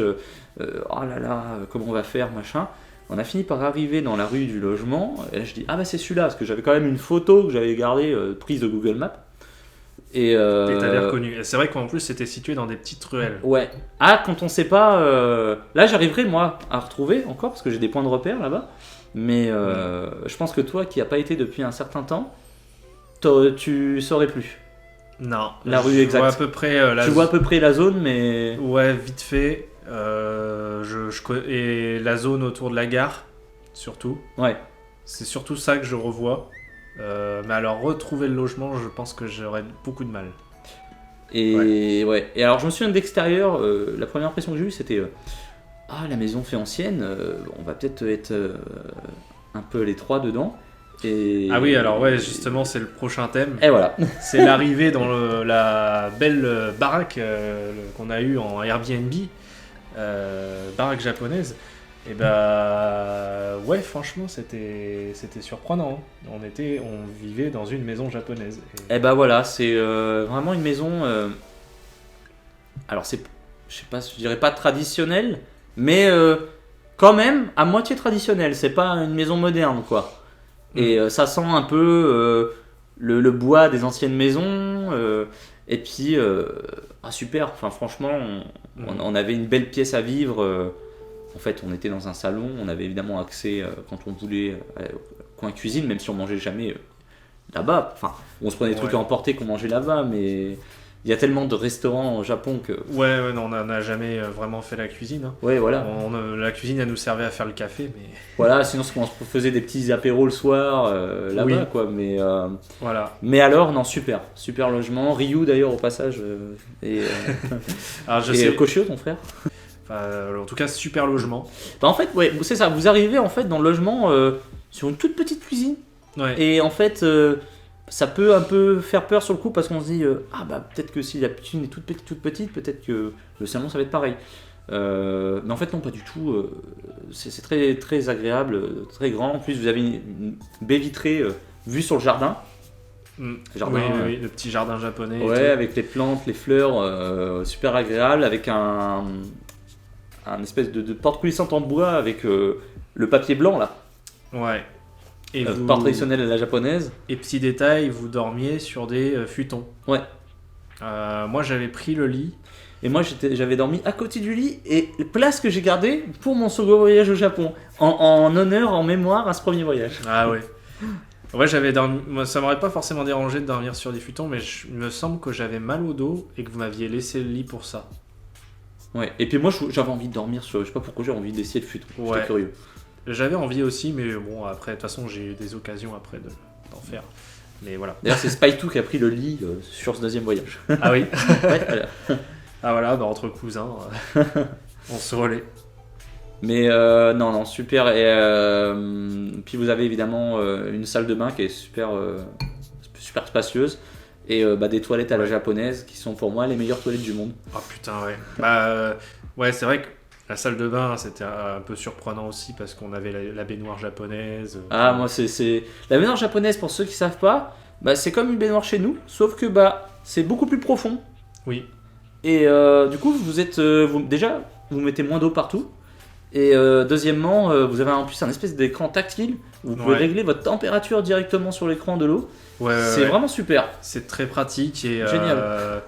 Comment on va faire, machin. On a fini par arriver dans la rue du logement, et là je dis c'est celui-là, parce que j'avais quand même une photo que j'avais gardée prise de Google Maps. Et Et t'as l'air connu. Et c'est vrai qu'en plus, c'était situé dans des petites ruelles. ouais. Ah, quand on sait pas. Là, j'arriverai moi à retrouver encore parce que j'ai des points de repère là-bas. Mais je pense que toi, qui a pas été depuis un certain temps, tu saurais plus. Non. La rue je exacte. vois à peu près Tu vois à peu près la zone, mais Ouais, vite fait. Et la zone autour de la gare, surtout. ouais. C'est surtout ça que je revois. Mais alors, retrouver le logement, je pense que j'aurais beaucoup de mal. Et ouais. Et alors, je me souviens d'extérieur. La première impression que j'ai eue, c'était ah, la maison fait ancienne. On va peut-être être un peu les trois dedans. Et Ah oui, alors ouais, justement, c'est le prochain thème. Et voilà. C'est l'arrivée dans la belle baraque qu'on a eue en Airbnb, baraque japonaise. Et bah ouais, franchement, c'était surprenant. Hein. On vivait dans une maison japonaise. Et bah voilà, c'est vraiment une maison. Alors c'est, je sais pas, je dirais pas traditionnelle, mais quand même à moitié traditionnelle. C'est pas une maison moderne, quoi. Et ça sent un peu le bois des anciennes maisons. Et puis, ah, super. Enfin, franchement, on avait une belle pièce à vivre. En fait, on était dans un salon. On avait évidemment accès, quand on voulait, au coin cuisine, même si on mangeait jamais là-bas. Enfin, on se prenait des trucs à emporter qu'on mangeait là-bas, mais il y a tellement de restaurants au Japon que. Ouais, non, on n'a jamais vraiment fait la cuisine. Hein. Ouais, voilà. La cuisine, elle nous servait à faire le café, mais. Voilà, sinon on se faisait des petits apéros le soir là-bas, Oui. quoi. Mais Voilà. mais alors, non, super logement. Ryu d'ailleurs au passage et Alors, je et sais. Koshio, ton frère. Enfin, en tout cas, super logement. Bah, en fait, ouais, c'est ça. Vous arrivez en fait dans le logement sur une toute petite cuisine Ouais. et en fait. Ça peut un peu faire peur sur le coup parce qu'on se dit ah bah peut-être que si la cuisine est toute petite, peut-être que le salon ça va être pareil. Mais en fait non, pas du tout. C'est très très agréable, très grand. En plus vous avez une baie vitrée vue sur le jardin. Jardin, Oui, le petit jardin japonais. et Ouais, tout. avec les plantes, les fleurs, super agréable, avec un espèce de porte coulissante en bois avec le papier blanc là, Ouais. Et porte traditionnelle à la japonaise. Et petit détail, vous dormiez sur des futons. Ouais. Moi, j'avais pris le lit. Et moi j'avais dormi à côté du lit et place que j'ai gardée pour mon second voyage au Japon, en honneur, en mémoire à ce premier voyage. Ah ouais. Ouais, j'avais dormi. Moi, ça m'aurait pas forcément dérangé de dormir sur des futons, mais il me semble que j'avais mal au dos et que vous m'aviez laissé le lit pour ça. Ouais. Et puis moi j'avais envie de dormir sur, je sais pas pourquoi j'ai envie d'essayer le futon. Ouais. J'étais curieux. J'avais envie aussi, mais bon, après, de toute façon, j'ai eu des occasions après d'en faire. Mais voilà. D'ailleurs c'est Spy2 qui a pris le lit sur ce deuxième voyage. Ah oui. Ouais, voilà. Ah voilà, bah, entre cousins, on se relaie. Mais non, super. Et puis vous avez évidemment une salle de bain qui est super spacieuse. Et des toilettes à la japonaise qui sont pour moi les meilleures toilettes du monde. Oh putain, ouais. Bah, ouais, c'est vrai que la salle de bain, c'était un peu surprenant aussi parce qu'on avait la baignoire japonaise. Ah, moi c'est. La baignoire japonaise, pour ceux qui savent pas, c'est comme une baignoire chez nous, sauf que c'est beaucoup plus profond. Oui. Et du coup, vous êtes. Déjà, vous mettez moins d'eau partout. Et deuxièmement, vous avez en plus un espèce d'écran tactile. Vous pouvez régler votre température directement sur l'écran de l'eau. Ouais, c'est vraiment super. C'est très pratique et Génial.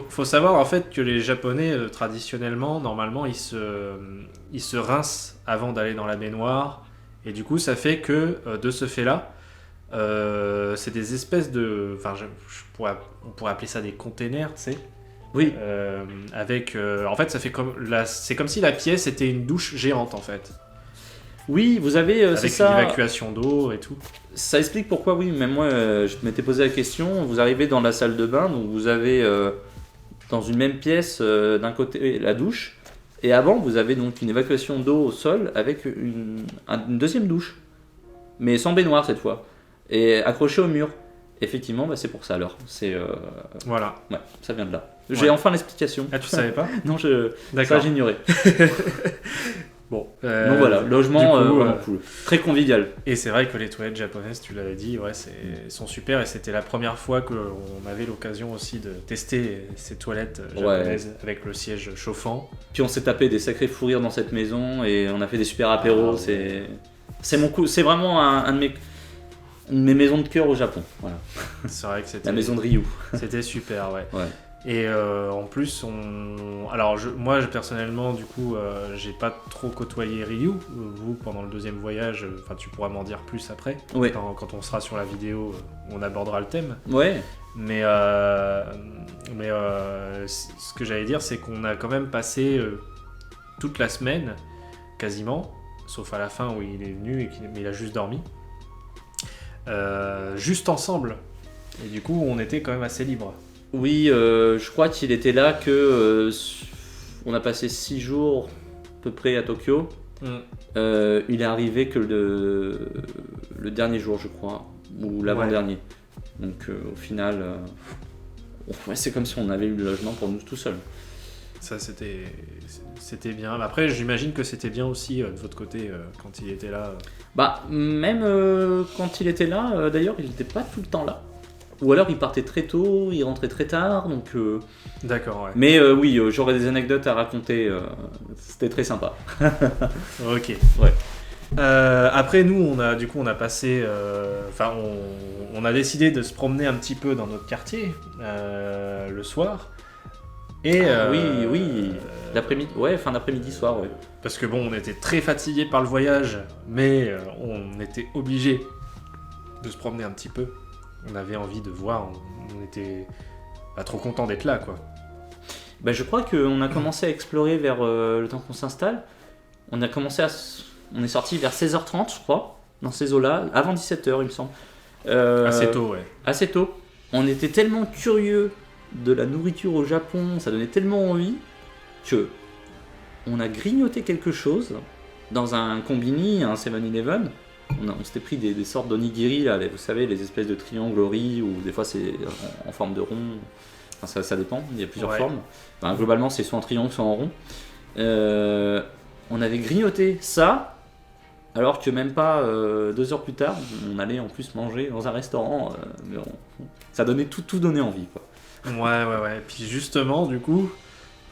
Faut savoir en fait que les Japonais traditionnellement, normalement, ils se rincent avant d'aller dans la baignoire et du coup, ça fait que de ce fait-là, c'est des espèces de, enfin, on pourrait appeler ça des containers, tu sais. Oui. Avec, en fait, ça fait c'est comme si la pièce était une douche géante en fait. Oui, vous avez. Avec c'est ça. une évacuation d'eau et tout. Ça explique pourquoi, oui. Même moi, je m'étais posé la question. Vous arrivez dans la salle de bain, donc vous avez dans une même pièce d'un côté la douche, et avant vous avez donc une évacuation d'eau au sol avec une deuxième douche, mais sans baignoire cette fois, et accrochée au mur. Effectivement, c'est pour ça alors. C'est Voilà. ouais, ça vient de là. J'ai enfin l'explication. Ah, tu savais pas? Non, ça D'accord. j'ignorais. Bon. Donc voilà, logement du coup, vraiment cool, très convivial. Et c'est vrai que les toilettes japonaises, tu l'avais dit, ouais, sont super. Et c'était la première fois qu'on avait l'occasion aussi de tester ces toilettes japonaises avec le siège chauffant. Puis on s'est tapé des sacrés fous rires dans cette maison et on a fait des super apéros. Ah, ouais. C'est mon coup, c'est vraiment un de mes. Mes maisons de cœur au Japon, voilà. C'est vrai que La maison de Ryu. c'était super, ouais. Ouais. Et en plus, alors moi personnellement, du coup, j'ai pas trop côtoyé Ryu. Vous, pendant le deuxième voyage, enfin, tu pourras m'en dire plus après, Ouais. quand on sera sur la vidéo, on abordera le thème. Ouais. Mais ce que j'allais dire, c'est qu'on a quand même passé toute la semaine, quasiment, sauf à la fin où il est venu et mais il a juste dormi, juste ensemble. Et du coup, on était quand même assez libre. Oui, je crois qu'il était là que on a passé 6 jours à peu près à Tokyo. Il est arrivé que le dernier jour, je crois, ou l'avant-dernier. Donc au final, ouais, c'est comme si on avait eu le logement pour nous tout seuls. Ça, c'était bien. Après, j'imagine que c'était bien aussi de votre côté quand il était là. Bah, même quand il était là, d'ailleurs, il n'était pas tout le temps là. Ou alors il partait très tôt, il rentrait très tard, donc... D'accord, ouais. Mais oui, j'aurais des anecdotes à raconter, c'était très sympa. Ok. Ouais. Après, nous, on a passé... Enfin, on a décidé de se promener un petit peu dans notre quartier le soir. Et, oui. L'après-midi, ouais, fin d'après-midi, soir, ouais. Parce que bon, on était très fatigués par le voyage, mais on était obligés de se promener un petit peu. On avait envie de voir, on était pas trop contents d'être là, quoi. Bah, je crois qu'on a commencé à explorer vers le temps qu'on s'installe. On est sorti vers 16h30, je crois, dans ces eaux-là, avant 17h, il me semble. Assez tôt, ouais. Assez tôt. On était tellement curieux de la nourriture au Japon, ça donnait tellement envie que on a grignoté quelque chose dans un combini, un 7-Eleven. On s'était pris des sortes d'onigiri, là, vous savez, les espèces de triangles au riz, ou des fois c'est en forme de rond. Enfin, ça dépend, il y a plusieurs formes. Enfin, globalement, c'est soit en triangle, soit en rond. On avait grignoté ça, alors que même pas 2 heures plus tard, on allait en plus manger dans un restaurant. Mais ça donnait tout donnait envie, quoi. Ouais. Puis justement, du coup,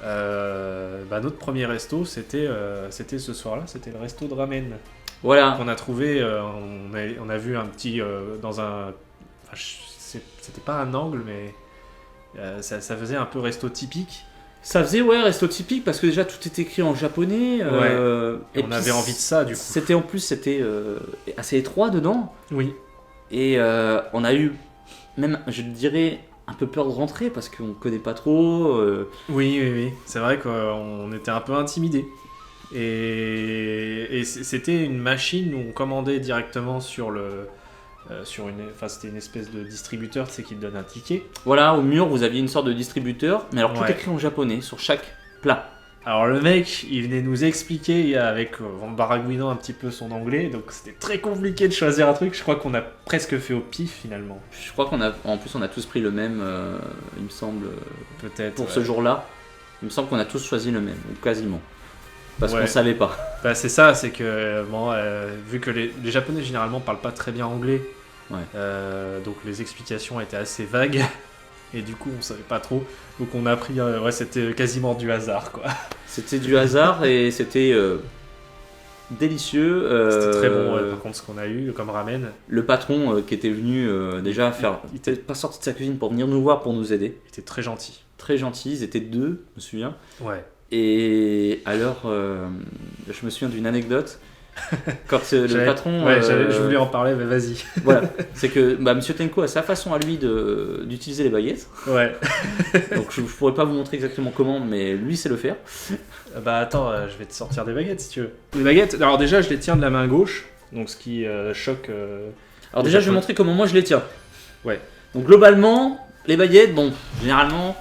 notre premier resto, c'était ce soir-là, c'était le resto de ramen. Voilà. On a trouvé, on a vu un petit dans un, enfin, c'était pas un angle, mais ça faisait un peu resto typique. Ça faisait resto typique parce que déjà tout était écrit en japonais. Et on avait envie de ça, du coup. C'était assez étroit dedans. Oui. Et on a eu même, je dirais, un peu peur de rentrer parce qu'on connaît pas trop. Oui. C'est vrai qu'on était un peu intimidés. Et c'était une machine où on commandait directement sur c'était une espèce de distributeur, tu sais, qui te donne un ticket. Voilà, au mur vous aviez une sorte de distributeur, mais alors tout écrit en japonais sur chaque plat. Alors le mec, il venait nous expliquer en baragouinant un petit peu son anglais, donc c'était très compliqué de choisir un truc. Je crois qu'on a presque fait au pif finalement. Je crois qu'on a tous pris le même, il me semble. Peut-être. Pour ce jour-là, il me semble qu'on a tous choisi le même, ou quasiment. Parce qu'on savait pas. Bah, c'est ça, c'est que vu que les Japonais généralement parlent pas très bien anglais, donc les explications étaient assez vagues et du coup on savait pas trop. Donc on a pris, c'était quasiment du hasard, quoi. C'était du hasard et c'était délicieux. C'était très bon, par contre, ce qu'on a eu comme ramen. Le patron qui était venu déjà faire, il était pas sorti de sa cuisine pour venir nous voir, pour nous aider. Il était très gentil. Très gentil, ils étaient 2, je me souviens. Ouais. Et alors, je me souviens d'une anecdote. Quand le patron... je voulais en parler, mais vas-y. Voilà, c'est que Monsieur Tenko a sa façon à lui d'utiliser les baguettes. Ouais. Donc je pourrais pas vous montrer exactement comment, mais lui sait le faire. Bah attends, je vais te sortir des baguettes si tu veux. Les baguettes, alors déjà je les tiens de la main gauche, donc ce qui choque... alors déjà je vais montrer comment moi je les tiens. Ouais. Donc globalement, les baguettes, bon, généralement...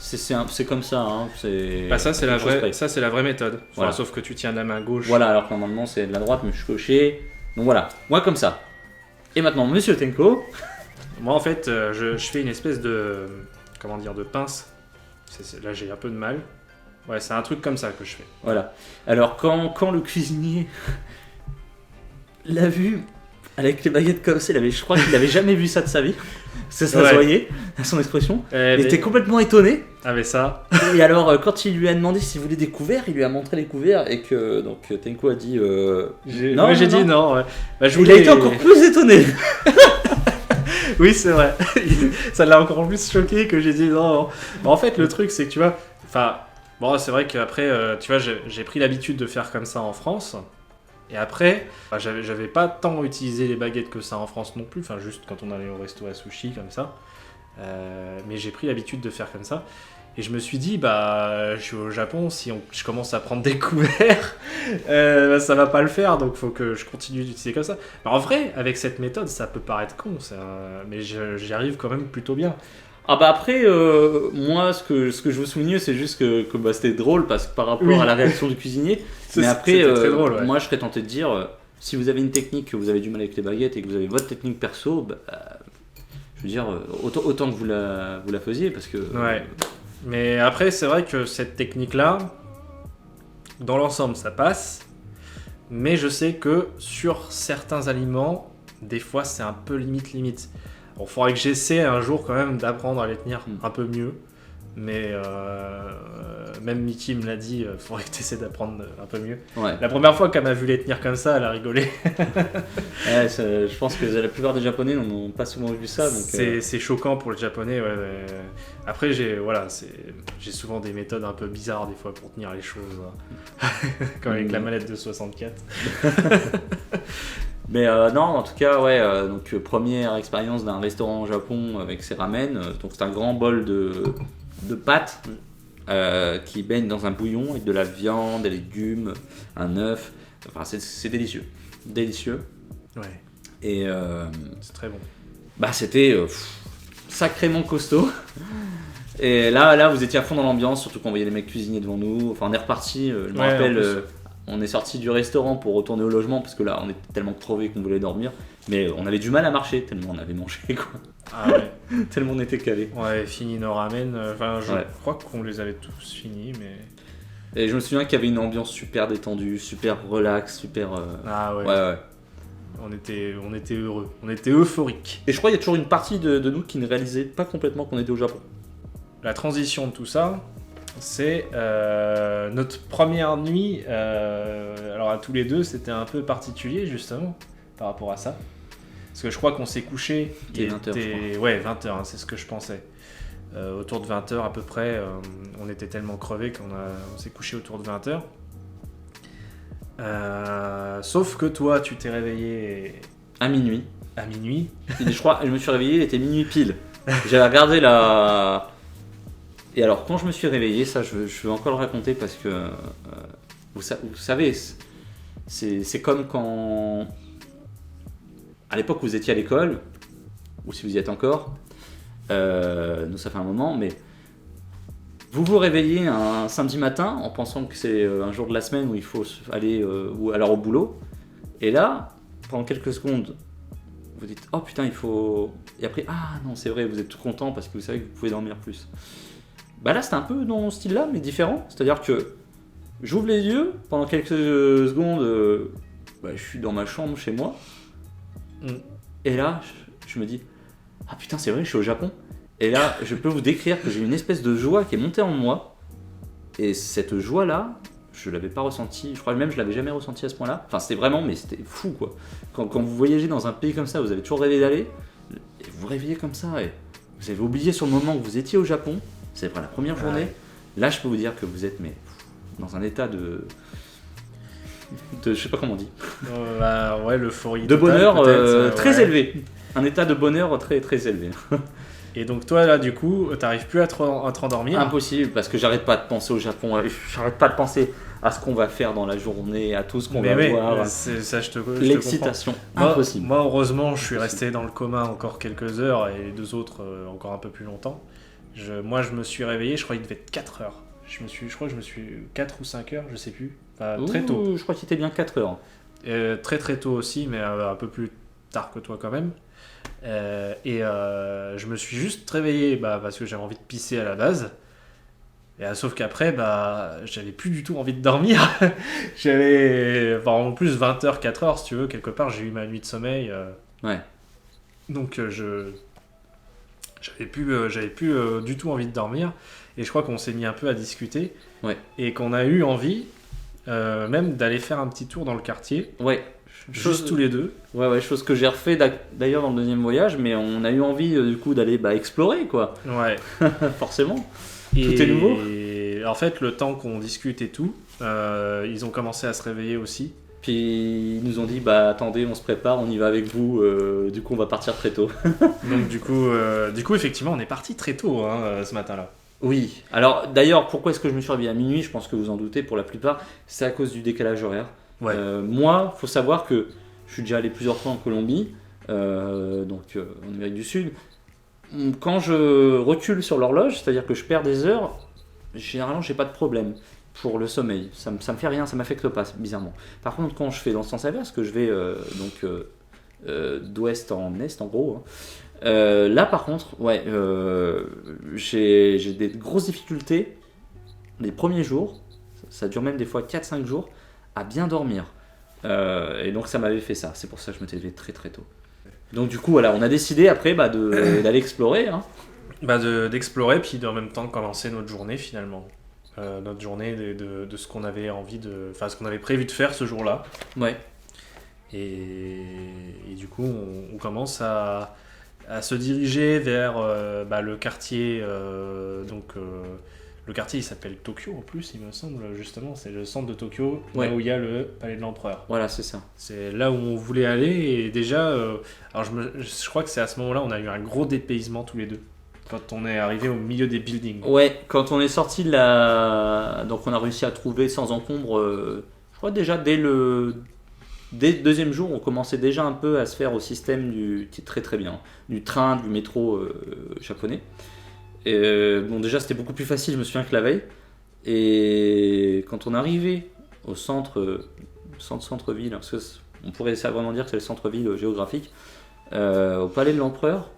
C'est comme ça, hein. Ça c'est la vraie méthode. Enfin, voilà. Sauf que tu tiens de la main gauche. Voilà, alors que normalement c'est de la droite, mais je suis gaucher. Donc voilà, moi comme ça. Et maintenant, Monsieur Tenko. Moi en fait, je fais une espèce de pince. Là j'ai un peu de mal. Ouais, c'est un truc comme ça que je fais. Voilà. Alors quand le cuisinier l'a vu, avec les baguettes comme ça, je crois qu'il avait jamais vu ça de sa vie. Ça se Ouais. voyait à son expression. Il mais... était complètement étonné. Avec ça. Et alors, quand il lui a demandé s'il voulait des couverts, il lui a montré les couverts et que donc Tenko a dit non. Moi j'ai non, dit non. non. Ouais. Bah, je Il voulais- a été encore plus étonné. Oui, c'est vrai. Ça l'a encore plus choqué que j'ai dit non. Non. Bon, en fait, le truc, c'est que tu vois. Enfin, bon, c'est vrai qu'après, tu vois, j'ai pris l'habitude de faire comme ça en France. Et après, bah, j'avais pas tant utilisé les baguettes que ça en France non plus. Enfin, juste quand on allait au resto à sushi, comme ça. Mais j'ai pris l'habitude de faire comme ça. Et je me suis dit, bah, je suis au Japon, si je commence à prendre des couverts, bah, ça va pas le faire, donc faut que je continue d'utiliser comme ça. Mais en vrai, avec cette méthode, ça peut paraître con, mais j'y arrive quand même plutôt bien. Ah bah après, moi, ce que je veux souligner, c'est juste que bah, c'était drôle parce que par rapport Oui. à la réaction du cuisinier. Mais après, C'était très drôle, ouais. moi, je serais tenté de dire, si vous avez une technique, que vous avez du mal avec les baguettes et que vous avez votre technique perso, bah, je veux dire, autant que vous la faisiez parce que. Ouais. Mais après, c'est vrai que cette technique-là, dans l'ensemble, ça passe. Mais je sais que sur certains aliments, des fois, c'est un peu limite. Il faudrait que j'essaie un jour quand même d'apprendre à les tenir un peu mieux. Mais même Mickey me l'a dit, il faudrait que tu essaies d'apprendre un peu mieux. Ouais. La première fois qu'elle m'a vu les tenir comme ça, elle a rigolé. Ouais, je pense que la plupart des Japonais n'ont pas souvent vu ça. Donc, C'est choquant pour le japonais. Ouais. Après, j'ai souvent des méthodes un peu bizarres des fois pour tenir les choses. Comme avec la mallette de 64. Mais non, en tout cas, ouais. Donc première expérience d'un restaurant au Japon avec ses ramen. Donc c'est un grand bol de pâtes qui baigne dans un bouillon avec de la viande, des légumes, un œuf. Enfin, c'est délicieux, délicieux. Ouais, Et c'est très bon. bah c'était sacrément costaud. Et là, vous étiez à fond dans l'ambiance, surtout qu'on voyait les mecs cuisiner devant nous. Enfin, on est reparti. Je me Ouais, rappelle. en plus. On est sorti du restaurant pour retourner au logement parce que là on était tellement crevés qu'on voulait dormir, mais on avait du mal à marcher tellement on avait mangé quoi, Ah ouais. tellement on était calés. On avait fini nos ramen. Enfin, je Ouais. crois qu'on les avait tous finis, mais. Et je me souviens qu'il y avait une ambiance super détendue, super relax, super. Ah ouais. Ouais. On était heureux. On était euphoriques. Et je crois qu'il y a toujours une partie de nous qui ne réalisait pas complètement qu'on était au Japon. La transition de tout ça, c'est notre première nuit. Alors à tous les deux, c'était un peu particulier justement par rapport à ça. Parce que je crois qu'on s'est couché. C'était 20 heures, je Ouais, 20h, hein, c'est ce que je pensais. Autour de 20h à peu près, on était tellement crevés on s'est couché autour de 20h. Sauf que toi, tu t'es réveillé À minuit. à minuit. Et je me suis réveillé, il était minuit pile. J'avais regardé la. Et alors, quand je me suis réveillé, ça je veux encore le raconter parce que vous savez, c'est comme quand. À l'époque, vous étiez à l'école, ou si vous y êtes encore, nous ça fait un moment, mais vous vous réveillez un samedi matin en pensant que c'est un jour de la semaine où il faut aller ou alors au boulot, et là, pendant quelques secondes, vous dites oh putain il faut, et après ah non c'est vrai, vous êtes tout content parce que vous savez que vous pouvez dormir plus. Bah là c'était un peu dans ce style là mais différent, c'est à dire que j'ouvre les yeux pendant quelques secondes, bah, je suis dans ma chambre chez moi, et là je me dis ah putain c'est vrai je suis au Japon, et là je peux vous décrire que j'ai une espèce de joie qui est montée en moi, et cette joie là je l'avais pas ressenti, je crois même que je l'avais jamais ressenti à ce point là, enfin c'était vraiment, mais c'était fou quoi, quand vous voyagez dans un pays comme ça, vous avez toujours rêvé d'aller, et vous vous réveillez comme ça, et vous avez oublié sur le moment que vous étiez au Japon, c'est vrai la première journée, là je peux vous dire que vous êtes mais dans un état de je sais pas comment on dit, Bah, ouais, l'euphorie de totale, bonheur peut-être, très ouais. élevé, un état de bonheur très très élevé. Et donc toi là du coup t'arrives plus à te rendormir. Impossible, parce que j'arrête pas de penser au Japon, j'arrête pas de penser à ce qu'on va faire dans la journée, à tout ce qu'on Mais va oui, voir, ça je te l'excitation, comprends. impossible. Moi heureusement je suis resté dans le coma encore quelques heures et les deux autres encore un peu plus longtemps. Moi je me suis réveillé, je crois qu'il devait être 4 heures. Je crois que je me suis 4 ou 5 heures, je sais plus. Enfin, très tôt. Ouh, je crois qu'il était bien 4 heures. Très tôt aussi, mais un peu plus tard que toi quand même. Je me suis juste réveillé parce que j'avais envie de pisser à la base. Et sauf qu'après, j'avais plus du tout envie de dormir. J'avais en plus 20h, 4h, si tu veux, quelque part, j'ai eu ma nuit de sommeil. Ouais. Donc, j'avais plus du tout envie de dormir. Et je crois qu'on s'est mis un peu à discuter. Ouais. Et qu'on a eu envie, même d'aller faire un petit tour dans le quartier. Ouais. Juste tous les deux. Ouais, chose que j'ai refait d'ailleurs dans le deuxième voyage, mais on a eu envie du coup d'aller explorer, quoi. Ouais. Forcément. Et Tout est nouveau. En fait, le temps qu'on discute et tout, ils ont commencé à se réveiller aussi. Puis ils nous ont dit attendez, on se prépare, on y va avec vous. Du coup, on va partir très tôt. Donc du coup, effectivement, on est parti très tôt ce matin-là. Oui. Alors d'ailleurs, pourquoi est-ce que je me suis réveillé à minuit? Je pense que vous en doutez pour la plupart. C'est à cause du décalage horaire. Ouais. Moi, faut savoir que je suis déjà allé plusieurs fois en Colombie, donc en Amérique du Sud. Quand je recule sur l'horloge, c'est-à-dire que je perds des heures, généralement j'ai pas de problème pour le sommeil. Ça me fait rien, ça m'affecte pas bizarrement. Par contre, quand je fais dans le sens inverse, que je vais d'ouest en est en gros, là par contre, j'ai des grosses difficultés les premiers jours. Ça dure même des fois 4-5 jours à bien dormir. Et donc ça m'avait fait ça. C'est pour ça que je m'étais levé très très tôt. Donc du coup, voilà, on a décidé après d'aller explorer. Hein. D'explorer, puis en même temps de commencer notre journée finalement. Notre journée de ce qu'on avait ce qu'on avait prévu de faire ce jour-là. Ouais. Et du coup, on commence à se diriger vers le quartier. Le quartier, il s'appelle Tokyo en plus, il me semble, justement. C'est le centre de Tokyo, là où il y a le palais de l'empereur. Voilà, c'est ça. C'est là où on voulait aller. Et déjà, alors je crois que c'est à ce moment-là, on a eu un gros dépaysement tous les deux. Quand on est arrivé au milieu des buildings. Ouais, quand on est sorti de la... Donc on a réussi à trouver sans encombre, je crois déjà dès le deuxième jour, on commençait déjà un peu à se faire au système qui est très très bien, du train, du métro japonais. Et, bon, déjà c'était beaucoup plus facile, je me souviens, que la veille. Et quand on est arrivé au centre-ville, parce qu'on pourrait vraiment dire que c'est le centre-ville géographique, au palais de l'empereur,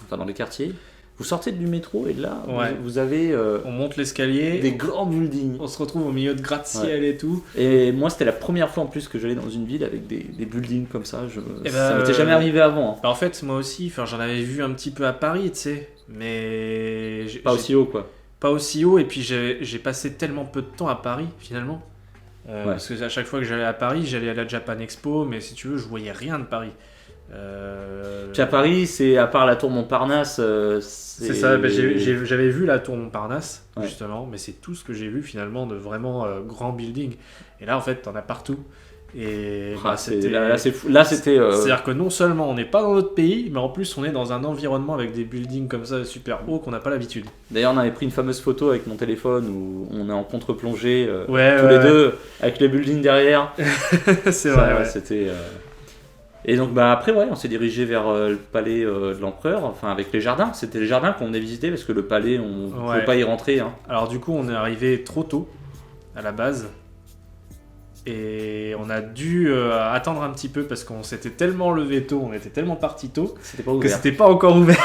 enfin dans les quartiers, vous sortez du métro et là, vous avez on monte l'escalier, des grands buildings. On se retrouve au milieu de gratte-ciel et tout. Et moi, c'était la première fois en plus que j'allais dans une ville avec des buildings comme ça. Ça m'était jamais arrivé avant. Hein. En fait, moi aussi, j'en avais vu un petit peu à Paris, tu sais, mais pas aussi haut, quoi. Pas aussi haut. Et puis j'ai passé tellement peu de temps à Paris finalement, parce que à chaque fois que j'allais à Paris, j'allais à la Japan Expo, mais si tu veux, je voyais rien de Paris. Puis à Paris, c'est à part la tour Montparnasse. C'est ça, j'avais vu la tour Montparnasse, justement, mais c'est tout ce que j'ai vu finalement de vraiment grand building. Et là, en fait, t'en as partout. Et là, c'est fou. Là, c'était. C'est-à-dire que non seulement on n'est pas dans notre pays, mais en plus on est dans un environnement avec des buildings comme ça super hauts qu'on n'a pas l'habitude. D'ailleurs, on avait pris une fameuse photo avec mon téléphone où on est en contre-plongée, tous les deux, avec les buildings derrière. C'est vrai. C'était. Et donc après on s'est dirigé vers le palais de l'empereur, enfin avec les jardins. C'était les jardins qu'on a visités parce que le palais on ne pouvait pas y rentrer. Hein. Alors du coup on est arrivé trop tôt à la base et on a dû attendre un petit peu parce qu'on s'était tellement levé tôt, on était tellement parti tôt que c'était pas encore ouvert.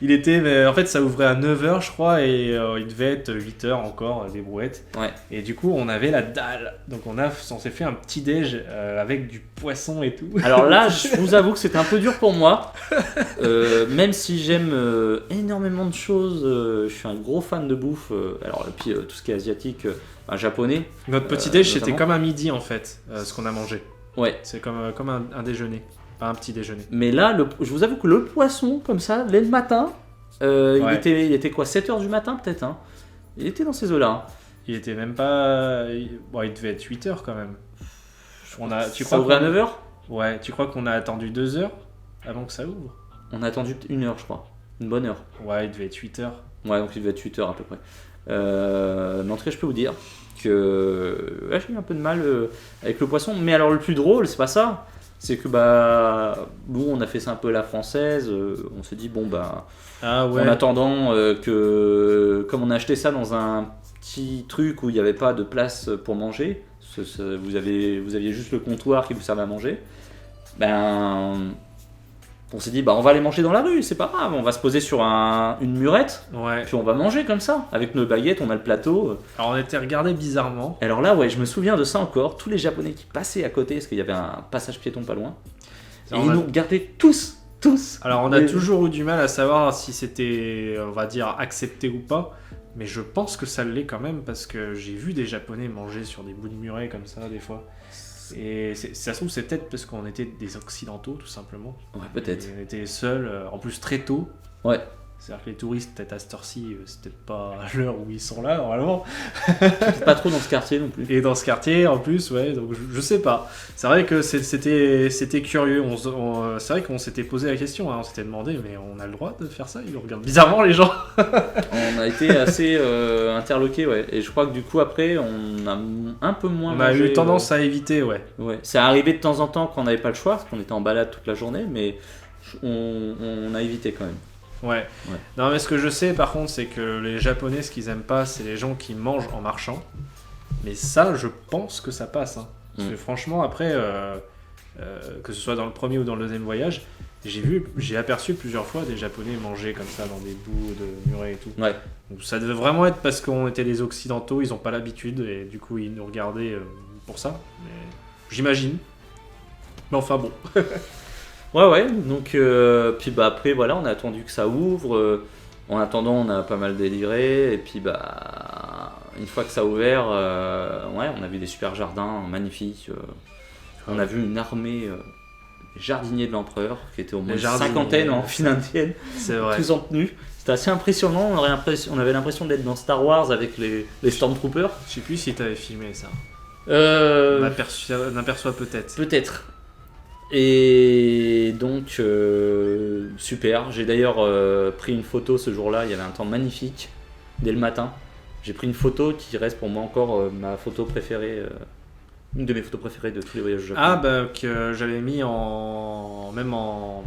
En fait ça ouvrait à 9h je crois et il devait être 8h encore des brouettes. Ouais. Et du coup on avait la dalle. Donc on s'est fait un petit déj avec du poisson et tout. Alors là je vous avoue que c'était un peu dur pour moi. Même si j'aime énormément de choses, je suis un gros fan de bouffe. Alors et puis tout ce qui est asiatique, japonais. Notre petit déj c'était comme un midi en fait, ce qu'on a mangé. Ouais. C'est comme un déjeuner. Pas un petit déjeuner. Mais là, je vous avoue que le poisson, comme ça, dès le matin, il était quoi, 7h du matin peut-être hein. Il était dans ces eaux-là. Hein. Il était même pas... Bon, il devait être 8h quand même. Ça ouvrait à 9h ? Ouais, tu crois qu'on a attendu 2 heures avant que ça ouvre ? On a attendu 1 heure, je crois. Une bonne heure. Ouais, il devait être 8h. Ouais, donc il devait être 8h à peu près. Mais en tout cas, je peux vous dire que j'ai eu un peu de mal avec le poisson. Mais alors, le plus drôle, c'est pas ça. C'est que nous on a fait ça un peu à la française, on s'est dit en attendant que comme on a acheté ça dans un petit truc où il n'y avait pas de place pour manger, vous aviez juste le comptoir qui vous servait à manger, On s'est dit, bah on va aller manger dans la rue, c'est pas grave, on va se poser sur une murette, Ouais. puis on va manger comme ça, avec nos baguettes, on a le plateau. Alors on était regardés bizarrement. Alors là, ouais, je me souviens de ça encore, tous les Japonais qui passaient à côté, parce qu'il y avait un passage piéton pas loin, et Alors, ils on a- nous regardaient tous. Alors on a Et- toujours eu du mal à savoir si c'était, on va dire, accepté ou pas. Mais je pense que ça l'est quand même parce que j'ai vu des Japonais manger sur des bouts de muret comme ça des fois. Et ça se trouve c'est peut-être parce qu'on était des Occidentaux tout simplement. Ouais, peut-être. Et on était seuls, en plus très tôt. Ouais. C'est-à-dire que les touristes peut-être à cette heure-ci, c'est peut-être pas à l'heure où ils sont là normalement. Pas trop dans ce quartier non plus. Et dans ce quartier en plus, ouais, donc je sais pas. C'est vrai que c'était curieux. C'est vrai qu'on s'était posé la question, hein, on s'était demandé, mais on a le droit de faire ça? Ils nous regardent bizarrement les gens. On a été assez interloqués, ouais. Et je crois que du coup, après, on a un peu moins On a mangé, eu tendance à éviter, ouais. Ouais. C'est arrivé de temps en temps quand on n'avait pas le choix, parce qu'on était en balade toute la journée, mais on a évité quand même. Ouais. Non, mais ce que je sais par contre, c'est que les Japonais, ce qu'ils aiment pas, c'est les gens qui mangent en marchant. Mais ça, je pense que ça passe. Hein. Parce que franchement, après, que ce soit dans le premier ou dans le deuxième voyage, j'ai aperçu plusieurs fois des Japonais manger comme ça dans des bouts de muret et tout. Ouais. Donc ça devait vraiment être parce qu'on était les Occidentaux, ils n'ont pas l'habitude et du coup ils nous regardaient pour ça. Mais j'imagine. Mais enfin bon. Ouais, donc puis bah après voilà, on a attendu que ça ouvre. En attendant, on a pas mal déliré et puis bah une fois que ça a ouvert, ouais, on a vu des super jardins magnifiques. On a vu une armée jardiniers de l'empereur qui était au moins Les une jardiniers, cinquantaine en ouais. file indienne, C'est vrai. tous en tenue. C'était assez impressionnant. On avait l'impression d'être dans Star Wars avec les Stormtroopers. Je sais plus si t'avais filmé ça. On Euh, aperçoit peut-être. Peut-être. Et donc, super. J'ai d'ailleurs pris une photo ce jour-là. Il y avait un temps magnifique dès le matin. J'ai pris une photo qui reste pour moi encore ma photo préférée. Une de mes photos préférées de tous les voyages au Japon. Ah bah que j'avais mis même en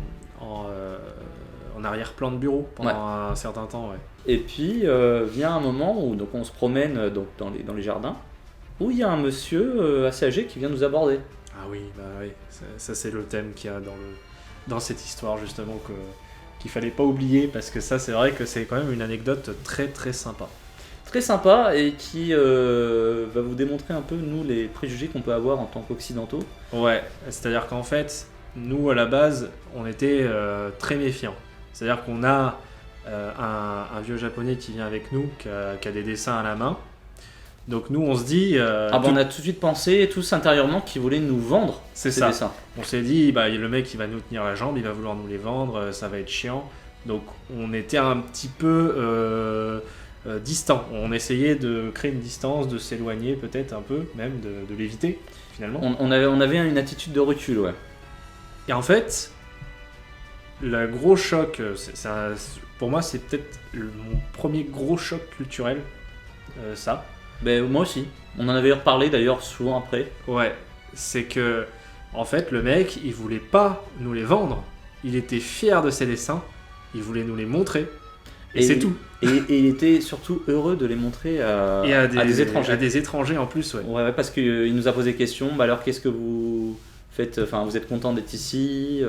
arrière-plan de bureau pendant un certain temps, ouais. Et puis vient un moment où donc, on se promène donc, dans les jardins où il y a un monsieur assez âgé qui vient nous aborder. Ah oui, bah oui, ça c'est le thème qu'il y a dans cette histoire justement qu'il fallait pas oublier parce que ça c'est vrai que c'est quand même une anecdote très très sympa. Très sympa et qui va vous démontrer un peu nous les préjugés qu'on peut avoir en tant qu'occidentaux. Ouais, c'est-à-dire qu'en fait, nous à la base, on était très méfiants. C'est-à-dire qu'on a un vieux japonais qui vient avec nous, qui a des dessins à la main. Donc nous on se dit... On a tout de suite pensé tous intérieurement qu'il voulait nous vendre C'est ces ça. dessins. On s'est dit, bah, le mec il va nous tenir la jambe, il va vouloir nous les vendre, ça va être chiant. Donc on était un petit peu distant. On essayait de créer une distance, de s'éloigner peut-être un peu, même de l'éviter finalement. On avait une attitude de recul, ouais. Et en fait, le gros choc, pour moi c'est peut-être mon premier gros choc culturel, ça. Ben, moi aussi. On en avait reparlé d'ailleurs souvent après. Ouais, c'est que en fait le mec il voulait pas nous les vendre, il était fier de ses dessins, il voulait nous les montrer et c'est tout. Et il était surtout heureux de les montrer à des étrangers. À des étrangers en plus, ouais. Ouais, parce qu'il nous a posé question, bah alors qu'est-ce que vous faites, enfin vous êtes content d'être ici,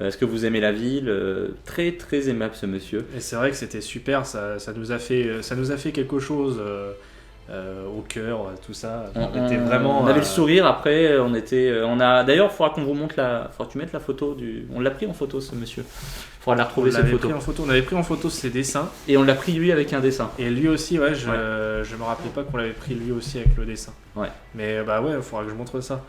est-ce que vous aimez la ville, très très aimable ce monsieur. Et c'est vrai que c'était super, ça nous a fait quelque chose au cœur, tout ça. On était vraiment. On avait le sourire après, on a d'ailleurs, il faudra qu'on vous montre faudra que tu mettes la photo on l'a pris en photo ce monsieur. Il faudra la retrouver cette photo. On avait pris en photo ses dessins. Et on l'a pris lui avec un dessin. Et lui aussi, ouais, je me rappelais pas qu'on l'avait pris lui aussi avec le dessin. Ouais. Mais bah ouais, il faudra que je montre ça.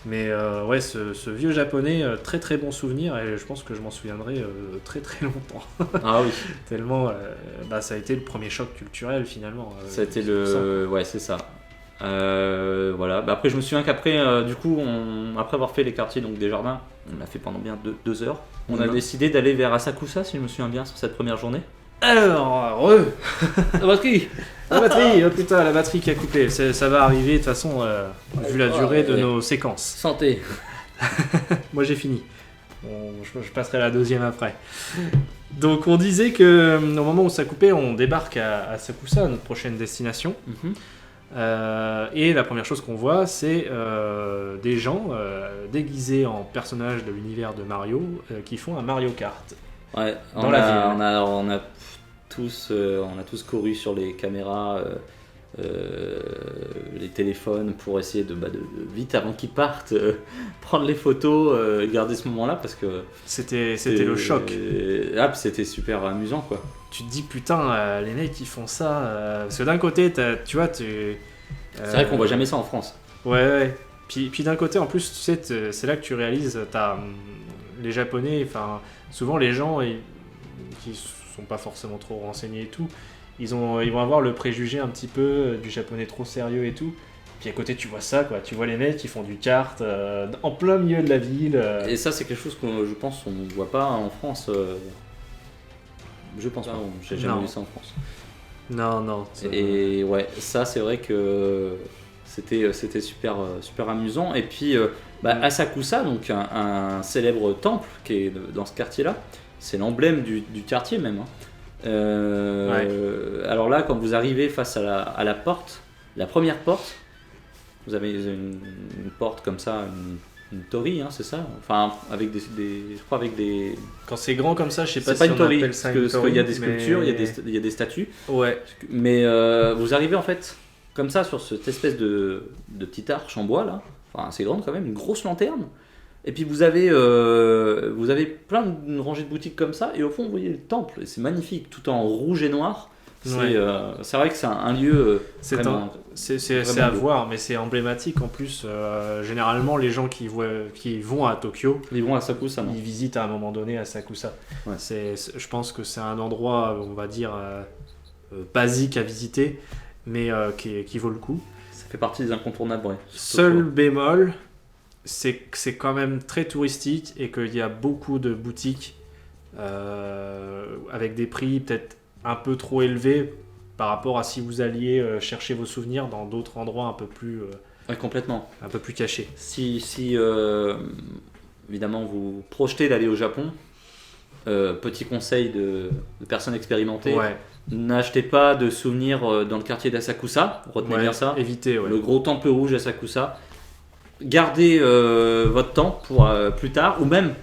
Mais ouais, ce vieux japonais, très très bon souvenir et je pense que je m'en souviendrai très très longtemps. Ah oui. Tellement, ça a été le premier choc culturel finalement. Ça a été ouais, c'est ça. Voilà. Bah, après, je me souviens qu'après, du coup, après avoir fait les quartiers donc, des jardins, on l'a fait pendant bien 2 heures. On a décidé d'aller vers Asakusa, si je me souviens bien, sur cette première journée. Alors, La batterie. la batterie, oh putain, la batterie qui a coupé. Ça va arriver de toute façon, vu la durée de nos séquences. Santé. Moi j'ai fini. Je passerai à la deuxième après. Donc on disait que au moment où ça coupait, on débarque à Asakusa, notre prochaine destination. Et la première chose qu'on voit, c'est des gens déguisés en personnages de l'univers de Mario qui font un Mario Kart. Ouais, Dans la ville. on a tous couru sur les caméras, les téléphones pour essayer de vite avant qu'ils partent, prendre les photos, garder ce moment-là parce que C'était le choc. C'était super amusant quoi. Tu te dis putain, les mecs qui font ça. Parce que d'un côté, tu vois, C'est vrai qu'on voit jamais ça en France. Ouais. Puis d'un côté, en plus, tu sais, c'est là que tu réalises, les Japonais, enfin, souvent les gens qui sont pas forcément trop renseignés et tout, ils vont avoir le préjugé un petit peu du japonais trop sérieux et tout. Puis à côté, tu vois ça, quoi. Tu vois les mecs qui font du kart en plein milieu de la ville. Et ça, c'est quelque chose qu'on, je pense, on ne voit pas en France. Je pense pas, j'ai jamais vu ça en France. Non. Et ouais, ça, c'est vrai que c'était super amusant. Et puis, Asakusa, donc un célèbre temple qui est dans ce quartier-là, c'est l'emblème du quartier même. Alors là, quand vous arrivez face à la porte, la première porte, vous avez une porte comme ça, une torii, c'est ça. Enfin, avec je crois avec des. Quand c'est grand comme ça, je sais pas c'est si pas une on torii, appelle parce ça que une torii, il y a des sculptures, mais- il y a des statues. Ouais. Mais vous arrivez en fait comme ça sur cette espèce de petite arche en bois là, enfin assez grande quand même, une grosse lanterne. Et puis vous avez plein de rangées de boutiques comme ça, et au fond vous voyez le temple, et c'est magnifique, tout en rouge et noir. C'est vrai que c'est un lieu C'est vraiment. C'est vraiment à beau. voir, mais c'est emblématique en plus. Généralement, les gens qui vont à Tokyo, Ils vont à Sakusa, non? ils visitent à un moment donné Asakusa. Ouais. Je pense que c'est un endroit, on va dire, basique à visiter, mais qui vaut le coup. Ça fait partie des incontournables, ouais. Seul bémol, c'est que c'est quand même très touristique et qu'il y a beaucoup de boutiques avec des prix peut-être un peu trop élevés par rapport à si vous alliez chercher vos souvenirs dans d'autres endroits un peu plus Complètement. cachés. Si évidemment vous projetez d'aller au Japon, petit conseil de personnes expérimentées, Ouais, n'achetez pas de souvenirs dans le quartier d'Asakusa, retenez bien ça. évitez, ouais. Le gros temple rouge d'Asakusa. Gardez votre temps pour plus tard, ou même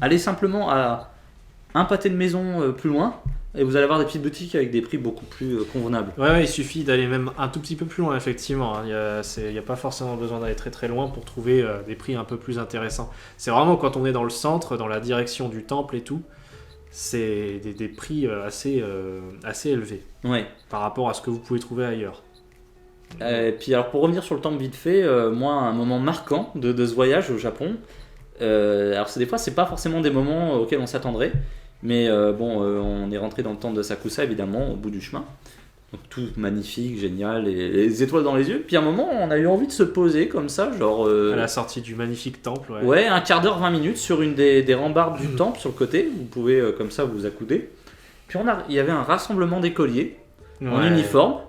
allez simplement à un pâté de maison plus loin, et vous allez avoir des petites boutiques avec des prix beaucoup plus convenables. Ouais, il suffit d'aller même un tout petit peu plus loin, effectivement. Il n'y a pas forcément besoin d'aller très très loin pour trouver des prix un peu plus intéressants. C'est vraiment quand on est dans le centre, dans la direction du temple et tout, c'est des prix assez élevés Ouais. par rapport à ce que vous pouvez trouver ailleurs. Et puis alors pour revenir sur le temple vite fait, moi un moment marquant de ce voyage au Japon, alors des fois c'est pas forcément des moments auxquels on s'attendrait, mais on est rentré dans le temple de Sakusa évidemment au bout du chemin, donc tout magnifique, génial, et les étoiles dans les yeux, puis à un moment on a eu envie de se poser comme ça, genre À la sortie du magnifique temple, ouais. ouais, un quart d'heure, 20 minutes sur une des rambardes du temple sur le côté, vous pouvez comme ça vous accouder, puis il y avait un rassemblement d'écoliers en Ouais. uniforme.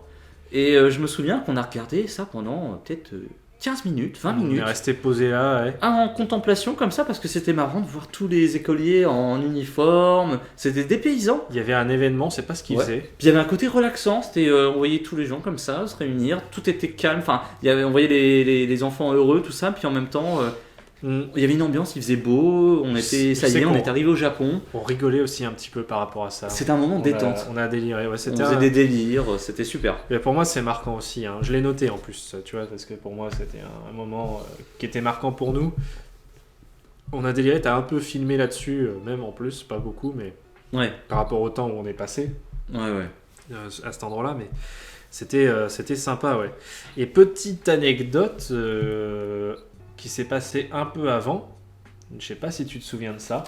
Et je me souviens qu'on a regardé ça pendant peut-être 15 minutes, 20 On minutes, est resté posé là, ouais. en contemplation comme ça, parce que c'était marrant de voir tous les écoliers en uniforme, c'était des paysans. Il y avait un événement, c'est pas ce qu'ils Ouais. faisaient. Puis il y avait un côté relaxant, on voyait tous les gens comme ça se réunir, tout était calme, enfin, on voyait les enfants heureux, tout ça, puis en même temps, il y avait une ambiance, il faisait beau, on est arrivé au Japon, On rigolait aussi un petit peu par rapport à ça. c'était un moment détente. On a déliré, ouais. On C'était faisait des délires, c'était super. Et pour moi, c'est marquant aussi. Je l'ai noté en plus, tu vois, parce que pour moi, c'était un moment qui était marquant pour nous. On a déliré, t'as un peu filmé là-dessus, même en plus, pas beaucoup, mais Ouais, par rapport au temps où on est passé ouais. à cet endroit-là, mais c'était sympa, ouais. Et petite anecdote qui s'est passée un peu avant, je sais pas si tu te souviens de ça,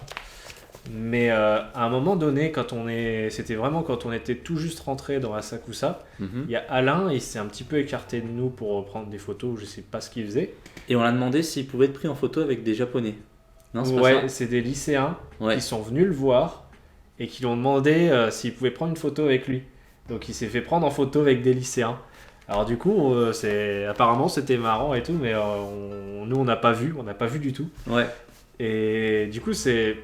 mais à un moment donné, c'était vraiment quand on était tout juste rentré dans Asakusa, Mhm. il y a Alain, il s'est un petit peu écarté de nous pour prendre des photos, je sais pas ce qu'il faisait. Et on l'a demandé s'il pouvait être pris en photo avec des Japonais. Non, c'est pas Ouais, ça. c'est des lycéens Ouais. qui sont venus le voir et qui lui ont demandé s'il pouvait prendre une photo avec lui. Donc il s'est fait prendre en photo avec des lycéens. Alors du coup, apparemment c'était marrant et tout, mais nous on n'a pas vu du tout. Ouais. Et du coup c'est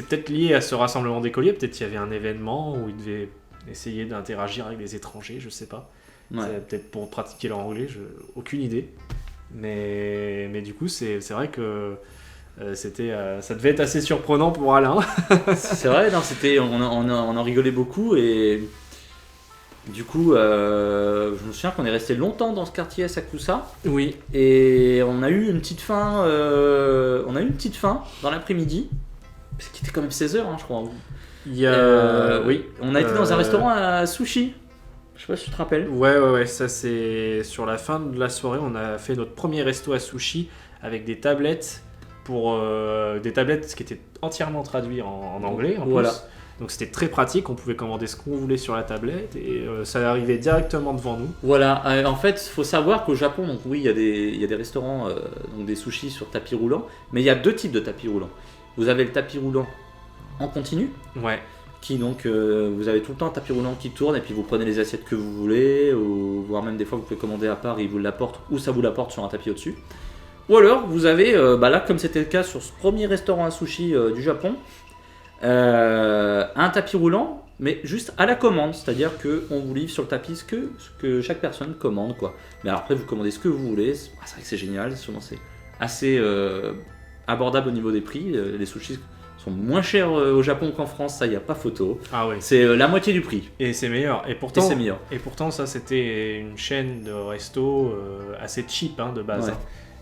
peut-être lié à ce rassemblement d'écoliers, peut-être qu'il y avait un événement où ils devaient essayer d'interagir avec des étrangers, je sais pas. Ouais. C'est peut-être pour pratiquer leur anglais, aucune idée. Mais du coup, c'est vrai que ça devait être assez surprenant pour Alain. C'est vrai, non, on en rigolait beaucoup et du coup, je me souviens qu'on est resté longtemps dans ce quartier à Sakusa Oui. et on a eu une petite fin, dans l'après-midi, parce qu'il était quand même 16h, je crois. Il y a... oui. On a été dans un restaurant à sushi. Je sais pas si tu te rappelles. Ouais, ça c'est sur la fin de la soirée, on a fait notre premier resto à sushi avec des tablettes qui étaient entièrement traduites en anglais en Voilà. plus. Donc c'était très pratique, on pouvait commander ce qu'on voulait sur la tablette et ça arrivait directement devant nous. Voilà, en fait, il faut savoir qu'au Japon, donc oui, il y a des restaurants, donc des sushis sur tapis roulant, mais il y a deux types de tapis roulants. Vous avez le tapis roulant en continu, Ouais. qui donc, vous avez tout le temps un tapis roulant qui tourne, et puis vous prenez les assiettes que vous voulez, ou voire même des fois vous pouvez commander à part et ils vous l'apportent, ou ça vous l'apporte sur un tapis au-dessus. Ou alors, vous avez, là, comme c'était le cas sur ce premier restaurant à sushi du Japon, un tapis roulant, mais juste à la commande, c'est-à-dire qu'on vous livre sur le tapis ce que chaque personne commande, quoi. Mais alors après, vous commandez ce que vous voulez, c'est vrai que c'est génial, sûrement c'est assez abordable au niveau des prix, les sushis sont moins chers au Japon qu'en France, ça y a pas photo, Ah ouais. c'est la moitié du prix, Et c'est meilleur. Et et pourtant, c'est meilleur. ça c'était une chaîne de resto assez cheap de base. Ouais.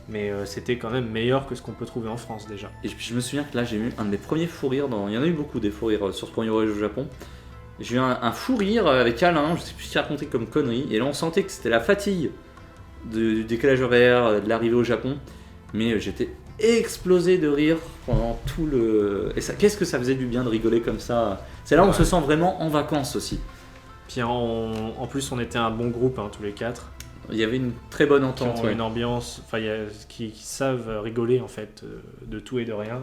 Mais c'était quand même meilleur que ce qu'on peut trouver en France déjà. Et puis je me souviens que là j'ai eu un de mes premiers fous rires, il y en a eu beaucoup des fous rires sur ce premier voyage au Japon. J'ai eu un fou rire avec Alain, je sais plus ce qu'il racontait comme connerie, et là on sentait que c'était la fatigue du décalage horaire, de l'arrivée au Japon, mais j'étais explosé de rire pendant tout le... Et ça, qu'est-ce que ça faisait du bien de rigoler comme ça. C'est là où on se sent vraiment en vacances aussi. Puis en plus on était un bon groupe tous les quatre. Il y avait une très bonne Qui entente. ont une ambiance, qui savent rigoler en fait de tout et de rien.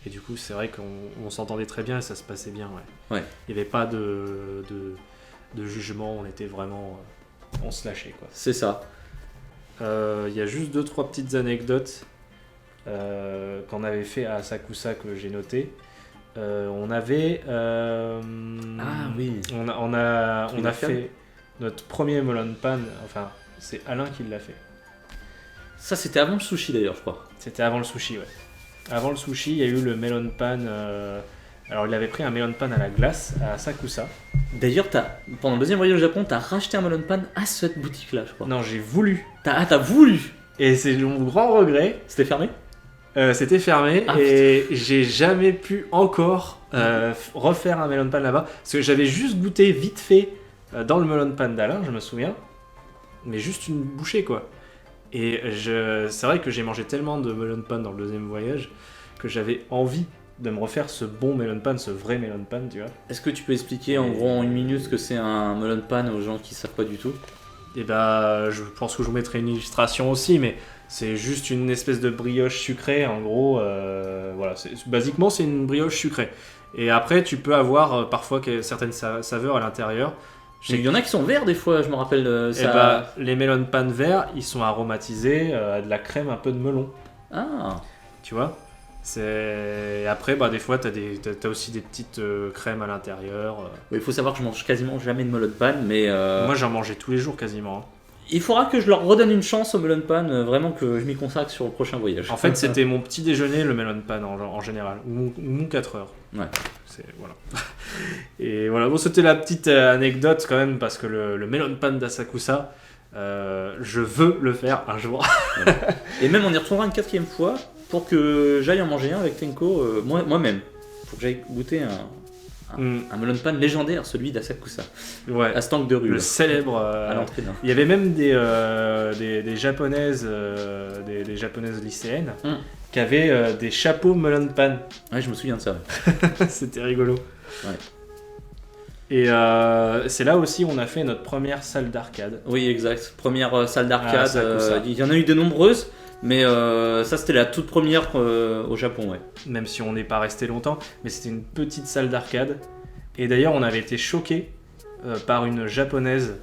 Et du coup, c'est vrai qu'on s'entendait très bien et ça se passait bien. Ouais. Il n'y avait pas de jugement, on était vraiment. On se lâchait quoi. C'est ça. Il y a juste 2-3 petites anecdotes qu'on avait fait à Asakusa que j'ai notées. On avait. Ah oui. On a Melon fait notre premier melon pan, enfin. C'est Alain qui l'a fait. Ça c'était avant le sushi d'ailleurs, je crois. C'était avant le sushi, ouais. Avant le sushi, il y a eu le melon pan. Alors, il avait pris un melon pan à la glace à Sakusa. D'ailleurs, pendant le deuxième voyage au Japon, t'as racheté un melon pan à cette boutique-là, je crois. Non, j'ai voulu. T'as voulu. Et c'est mon grand regret. C'était fermé. C'était fermé et j'ai jamais pu encore refaire un melon pan là-bas. Parce que j'avais juste goûté vite fait dans le melon pan d'Alain, je me souviens. Mais juste une bouchée quoi. Et c'est vrai que j'ai mangé tellement de melon pan dans le deuxième voyage que j'avais envie de me refaire ce bon melon pan, ce vrai melon pan, tu vois. Est-ce que tu peux expliquer en gros en une minute ce que c'est un melon pan aux gens qui savent pas du tout? Et je pense que je vous mettrai une illustration aussi, mais c'est juste une espèce de brioche sucrée en gros. Voilà, basiquement c'est une brioche sucrée. Et après tu peux avoir parfois certaines saveurs à l'intérieur. Il y en a qui sont verts des fois, je me rappelle ça. Les melon pan verts, ils sont aromatisés à de la crème un peu de melon. Ah. Tu vois. Et après, des fois, t'as aussi des petites crèmes à l'intérieur. Il faut savoir que je mange quasiment jamais de melon pan, mais Moi, j'en mangeais tous les jours quasiment. Il faudra que je leur redonne une chance au melon pan, vraiment que je m'y consacre sur le prochain voyage. En fait, c'était mon petit déjeuner, le melon pan en général, ou mon 4 heures. Ouais. Voilà. Et voilà, bon, c'était la petite anecdote quand même, parce que le melon pan d'Asakusa, je veux le faire un jour. Et même on y retournera une 4e fois pour que j'aille en manger un avec Tenko moi-même. Faut que j'aille goûter un melon pan légendaire, celui d'Asakusa, Ouais. à Stank de rue. Le célèbre. À l'entrée d'un. Il y avait même des japonaises, des japonaises lycéennes qui avaient des chapeaux melon pan. Ouais, je me souviens de ça. C'était rigolo. Ouais. Et c'est là aussi où on a fait notre première salle d'arcade. Oui, exact. Première salle d'arcade. Sakusa. Il y en a eu de nombreuses, mais ça c'était la toute première au Japon, ouais. Même si on n'est pas resté longtemps, mais c'était une petite salle d'arcade. Et d'ailleurs, on avait été choqués par une japonaise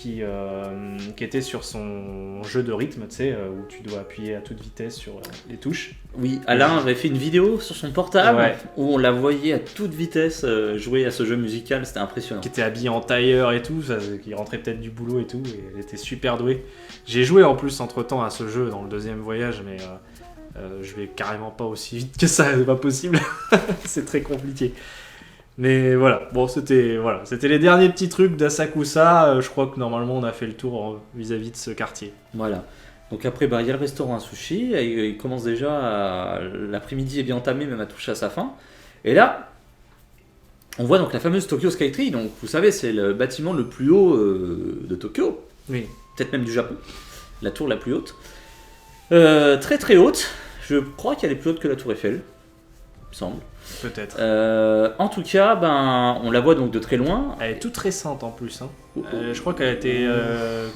qui était sur son jeu de rythme, tu sais, où tu dois appuyer à toute vitesse sur les touches. Oui, Alain avait fait une vidéo sur son portable Ouais. où on la voyait à toute vitesse jouer à ce jeu musical, c'était impressionnant. Qui était habillée en tailleur et tout, qui rentrait peut-être du boulot et tout, et elle était super douée. J'ai joué en plus entre-temps à ce jeu dans le deuxième voyage, mais je vais carrément pas aussi vite que ça, c'est pas possible. C'est très compliqué. Mais voilà, bon, c'était les derniers petits trucs d'Asakusa. Je crois que normalement on a fait le tour vis-à-vis de ce quartier. Voilà. Donc après, il y a le restaurant à sushi, et il commence déjà, l'après-midi est bien entamé, même à toucher à sa fin. Et là, on voit donc la fameuse Tokyo Skytree, donc vous savez, c'est le bâtiment le plus haut de Tokyo, Oui. peut-être même du Japon, la tour la plus haute. Très très haute, je crois qu'elle est plus haute que la tour Eiffel, il me semble. Peut-être. En tout cas, on la voit donc de très loin. Elle est toute récente en plus. Hein. Je crois qu'elle a été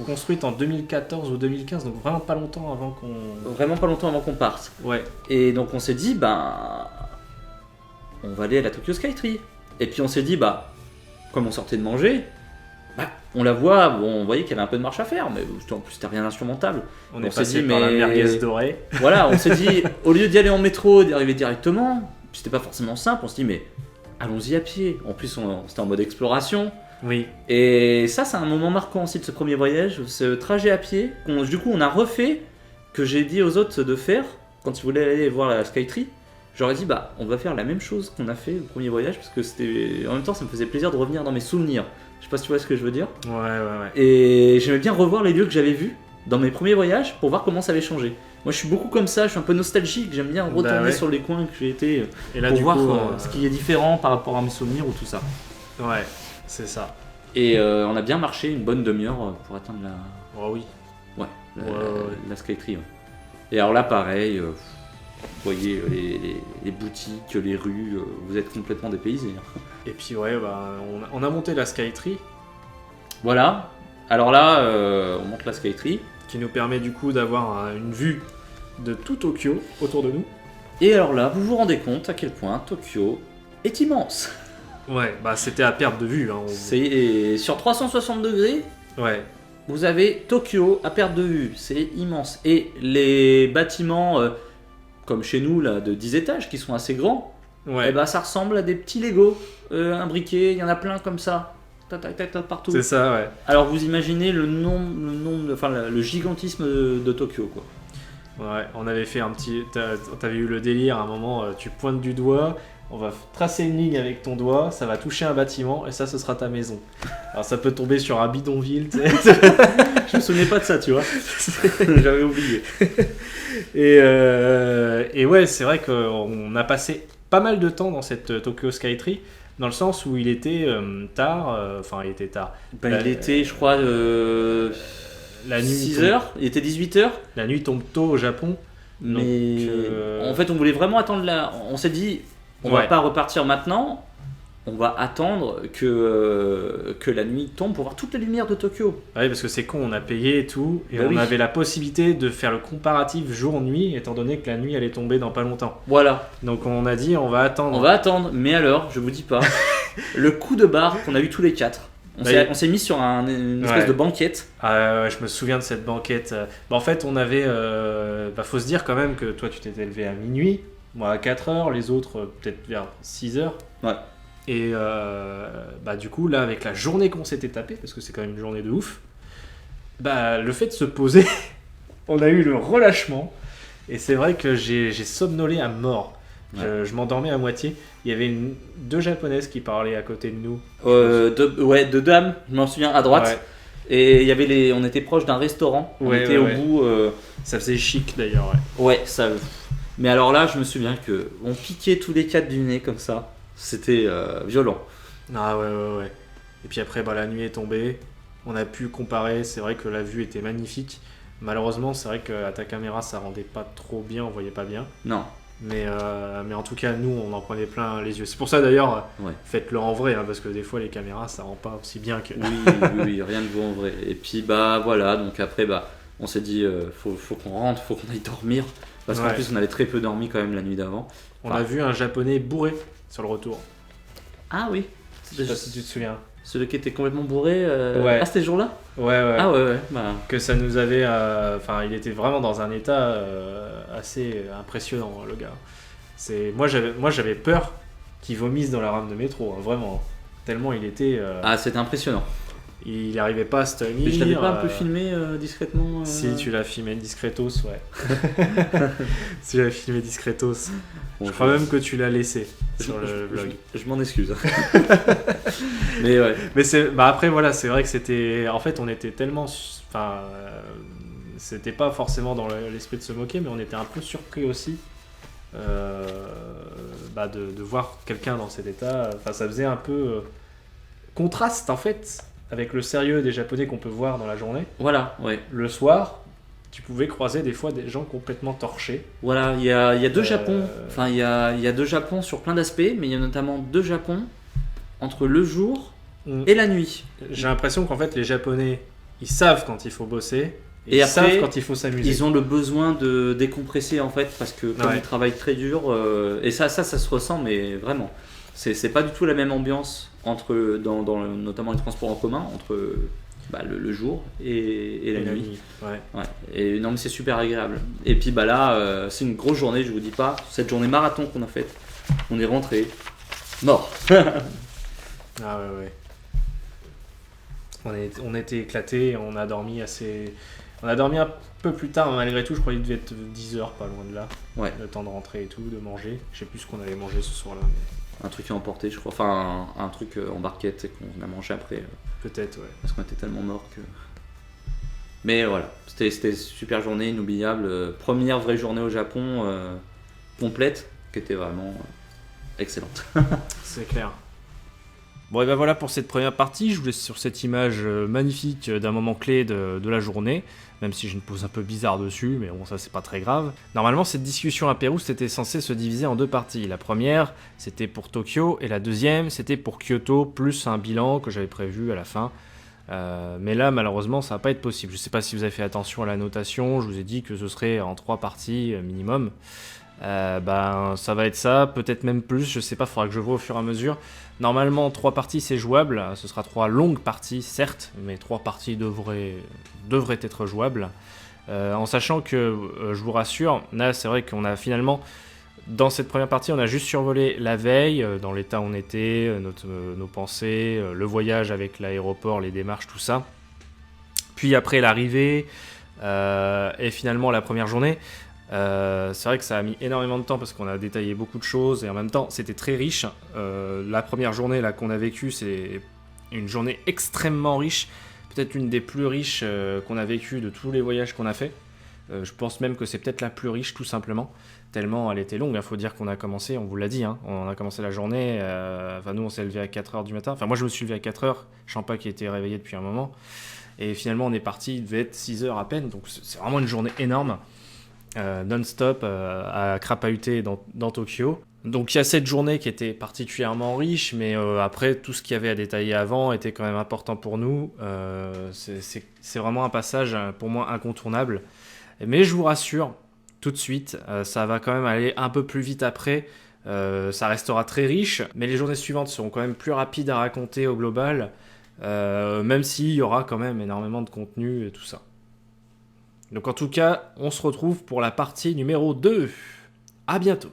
construite en 2014 ou 2015, donc vraiment pas longtemps avant qu'on... Vraiment pas longtemps avant qu'on parte. Ouais. Et donc on s'est dit, on va aller à la Tokyo Skytree. Et puis on s'est dit, comme on sortait de manger, on la voit, on voyait qu'elle avait un peu de marche à faire, mais en plus c'était rien d'insurmontable. On est s'est passé dit, par la merguez dorée. Voilà, on s'est dit, au lieu d'y aller en métro, d'y arriver directement, c'était pas forcément simple, on s'est dit, mais allons-y à pied. En plus, c'était en mode exploration. Oui. Et ça, c'est un moment marquant aussi de ce premier voyage, ce trajet à pied, du coup on a refait, que j'ai dit aux autres de faire, quand ils voulaient aller voir la Skytree. J'aurais dit, on va faire la même chose qu'on a fait le premier voyage, parce que c'était, en même temps, ça me faisait plaisir de revenir dans mes souvenirs. Je sais pas si tu vois ce que je veux dire. Ouais. Et j'aimais bien revoir les lieux que j'avais vus dans mes premiers voyages pour voir comment ça avait changé. Moi, je suis beaucoup comme ça, je suis un peu nostalgique, j'aime bien retourner sur les coins que j'ai été Et là, pour du voir coup, ce qui est différent par rapport à mes souvenirs ou tout ça. Ouais, c'est ça. Et on a bien marché une bonne demi-heure pour atteindre Oh oui. la Skytree. Ouais. Et alors là, pareil, vous voyez les boutiques, les rues, vous êtes complètement dépaysés. Et puis on a monté la Skytree, Voilà. Alors là, on monte la Skytree. qui nous permet du coup d'avoir une vue de tout Tokyo autour de nous. Et alors là, vous vous rendez compte à quel point Tokyo est immense. Ouais, c'était à perte de vue. Hein, C'est sur 360 degrés. Ouais. Vous avez Tokyo à perte de vue, c'est immense. Et les bâtiments, comme chez nous, là, de 10 étages, qui sont assez grands, Ouais. ça ressemble à des petits Lego imbriqués, il y en a plein comme ça, partout. C'est ça, ouais. Alors vous imaginez le gigantisme de Tokyo, quoi. Ouais, on avait fait un petit... T'avais eu le délire à un moment, tu pointes du doigt, on va tracer une ligne avec ton doigt, ça va toucher un bâtiment, et ça, ce sera ta maison. Alors ça peut tomber sur un bidonville, tu sais. Je me souvenais pas de ça, tu vois. J'avais oublié. Et ouais, c'est vrai qu'on a passé pas mal de temps dans cette Tokyo Skytree, dans le sens où il était tard, il était tard. Il était, je crois, La nuit 6 tombe- heures, il était 18h. La nuit tombe tôt au Japon. Mais Donc, en fait, on voulait vraiment attendre on s'est dit, on va Ouais. pas repartir maintenant, on va attendre que la nuit tombe pour voir toute la lumière de Tokyo. Ouais, parce que c'est con, on a payé et tout, et Bah on oui. avait la possibilité de faire le comparatif jour-nuit, étant donné que la nuit allait tomber dans pas longtemps. Voilà, Donc on a dit, on va attendre. on va attendre. Mais alors, je vous dis pas, le coup de barre qu'on a eu tous les quatre. On Bah, s'est mis sur une espèce Ouais. de banquette. Ouais, je me souviens de cette banquette. En fait, on avait. Faut se dire quand même que toi, tu t'étais levé à minuit, moi à 4h, les autres peut-être vers 6h. Ouais. Et du coup, là, avec la journée qu'on s'était tapé, parce que c'est quand même une journée de ouf, le fait de se poser, on a eu le relâchement. Et c'est vrai que j'ai somnolé à mort. Ouais. Je m'endormais à moitié. Il y avait deux japonaises qui parlaient à côté de nous. Deux dames, je m'en souviens, à droite. Ouais. Et il y avait on était proche d'un restaurant. On Ouais, était ouais, au bout. Ça faisait chic d'ailleurs. Ouais. Ouais, ça. Mais alors là, je me souviens que on piquait tous les quatre du nez comme ça. C'était violent. Ah ouais. Et puis après, la nuit est tombée. On a pu comparer. C'est vrai que la vue était magnifique. Malheureusement, c'est vrai qu'à ta caméra, ça rendait pas trop bien. On voyait pas bien. Non. Mais en tout cas, nous, on en prenait plein les yeux. C'est pour ça d'ailleurs, Ouais. faites-le en vrai, hein, parce que des fois, les caméras, ça rend pas aussi bien que. Oui, rien de beau en vrai. Et puis voilà, donc après on s'est dit faut qu'on rentre, faut qu'on aille dormir. Parce qu'en Ouais. plus on avait très peu dormi quand même la nuit d'avant. On a vu un japonais bourré sur le retour. Ah oui. Je sais pas si tu te souviens. Celui qui était complètement bourré. Ouais. Ah, c'était ce jour-là? Ouais. Ah ouais. Bah, Que ça nous avait... Enfin, il était vraiment dans un état assez impressionnant, le gars. Moi, j'avais peur qu'il vomisse dans la rame de métro, hein, vraiment. Tellement il était... Ah, c'était impressionnant. Il n'arrivais pas à se tenir. Mais je l'avais pas un peu filmé discrètement Si, tu l'as filmé discretos, ouais. Tu l'as filmé discretos. Bon, je crois même que tu l'as laissé sur le vlog. Je m'en excuse. Mais ouais. Mais après, voilà, c'est vrai que c'était... En fait, on était tellement... Enfin, c'était pas forcément dans l'esprit de se moquer, mais on était un peu surpris aussi de voir quelqu'un dans cet état. Enfin, ça faisait un peu contraste, en fait, avec le sérieux des Japonais qu'on peut voir dans la journée. Voilà, ouais. Le soir, tu pouvais croiser des fois des gens complètement torchés. Voilà, il y a deux Japons. Enfin, il y a deux Japons sur plein d'aspects, mais il y a notamment deux Japons entre le jour et la nuit. J'ai l'impression qu'en fait, les Japonais, ils savent quand il faut bosser et ils après, savent quand il faut s'amuser. Ils ont le besoin de décompresser en fait, parce que comme Ouais. ils travaillent très dur, et ça se ressent, mais vraiment. C'est pas du tout la même ambiance notamment les transports en commun entre le jour et la nuit. Ouais. Ouais. Et non, mais c'est super agréable. Et puis là, c'est une grosse journée, je vous dis pas. Cette journée marathon qu'on a faite, on est rentré mort. Ah ouais. On était éclatés, on a dormi un peu plus tard, malgré tout. Je crois qu'il devait être 10h, pas loin de là. Ouais. Le temps de rentrer et tout, de manger. Je sais plus ce qu'on avait mangé ce soir-là. Mais... Un truc à emporter, je crois. Enfin, un truc en barquette et qu'on a mangé après. Peut-être, ouais. Parce qu'on était tellement morts que. Mais voilà, c'était une super journée, inoubliable. Première vraie journée au Japon complète, qui était vraiment excellente. C'est clair. Bon, et ben voilà pour cette première partie. Je vous laisse sur cette image magnifique d'un moment clé de la journée, même si j'ai une pose un peu bizarre dessus, mais bon, ça c'est pas très grave. Normalement, cette discussion à Pérou, c'était censé se diviser en deux parties. La première, c'était pour Tokyo, et la deuxième, c'était pour Kyoto, plus un bilan que j'avais prévu à la fin. Mais là, malheureusement, ça va pas être possible. Je sais pas si vous avez fait attention à la notation, je vous ai dit que ce serait en 3 parties minimum. Ça va être ça, peut-être même plus, je sais pas, faudra que je vois au fur et à mesure. Normalement 3 parties c'est jouable, ce sera 3 longues parties certes, mais 3 parties devraient être jouables. En sachant que, je vous rassure, là c'est vrai qu'on a finalement, dans cette première partie, on a juste survolé la veille, dans l'état où on était, nos pensées, le voyage avec l'aéroport, les démarches, tout ça. Puis après l'arrivée, et finalement la première journée. C'est vrai que ça a mis énormément de temps parce qu'on a détaillé beaucoup de choses et en même temps c'était très riche. La première journée là qu'on a vécue, c'est une journée extrêmement riche, peut-être une des plus riches qu'on a vécues de tous les voyages qu'on a fait. Je pense même que c'est peut-être la plus riche tout simplement, tellement elle était longue. Il faut dire qu'on a commencé, on vous l'a dit, hein, on a commencé la journée, nous on s'est levé à 4h du matin, moi je me suis levé à 4h, Champa qui était réveillé depuis un moment, et finalement on est parti, il devait être 6h à peine, donc c'est vraiment une journée énorme. Non-stop à crapahuter dans Tokyo. Donc il y a cette journée qui était particulièrement riche, mais après tout ce qu'il y avait à détailler avant était quand même important pour nous. C'est vraiment un passage pour moi incontournable. Mais je vous rassure, tout de suite, ça va quand même aller un peu plus vite après. Ça restera très riche, mais les journées suivantes seront quand même plus rapides à raconter au global, même s'il y aura quand même énormément de contenu et tout ça. Donc en tout cas, on se retrouve pour la partie numéro 2. À bientôt.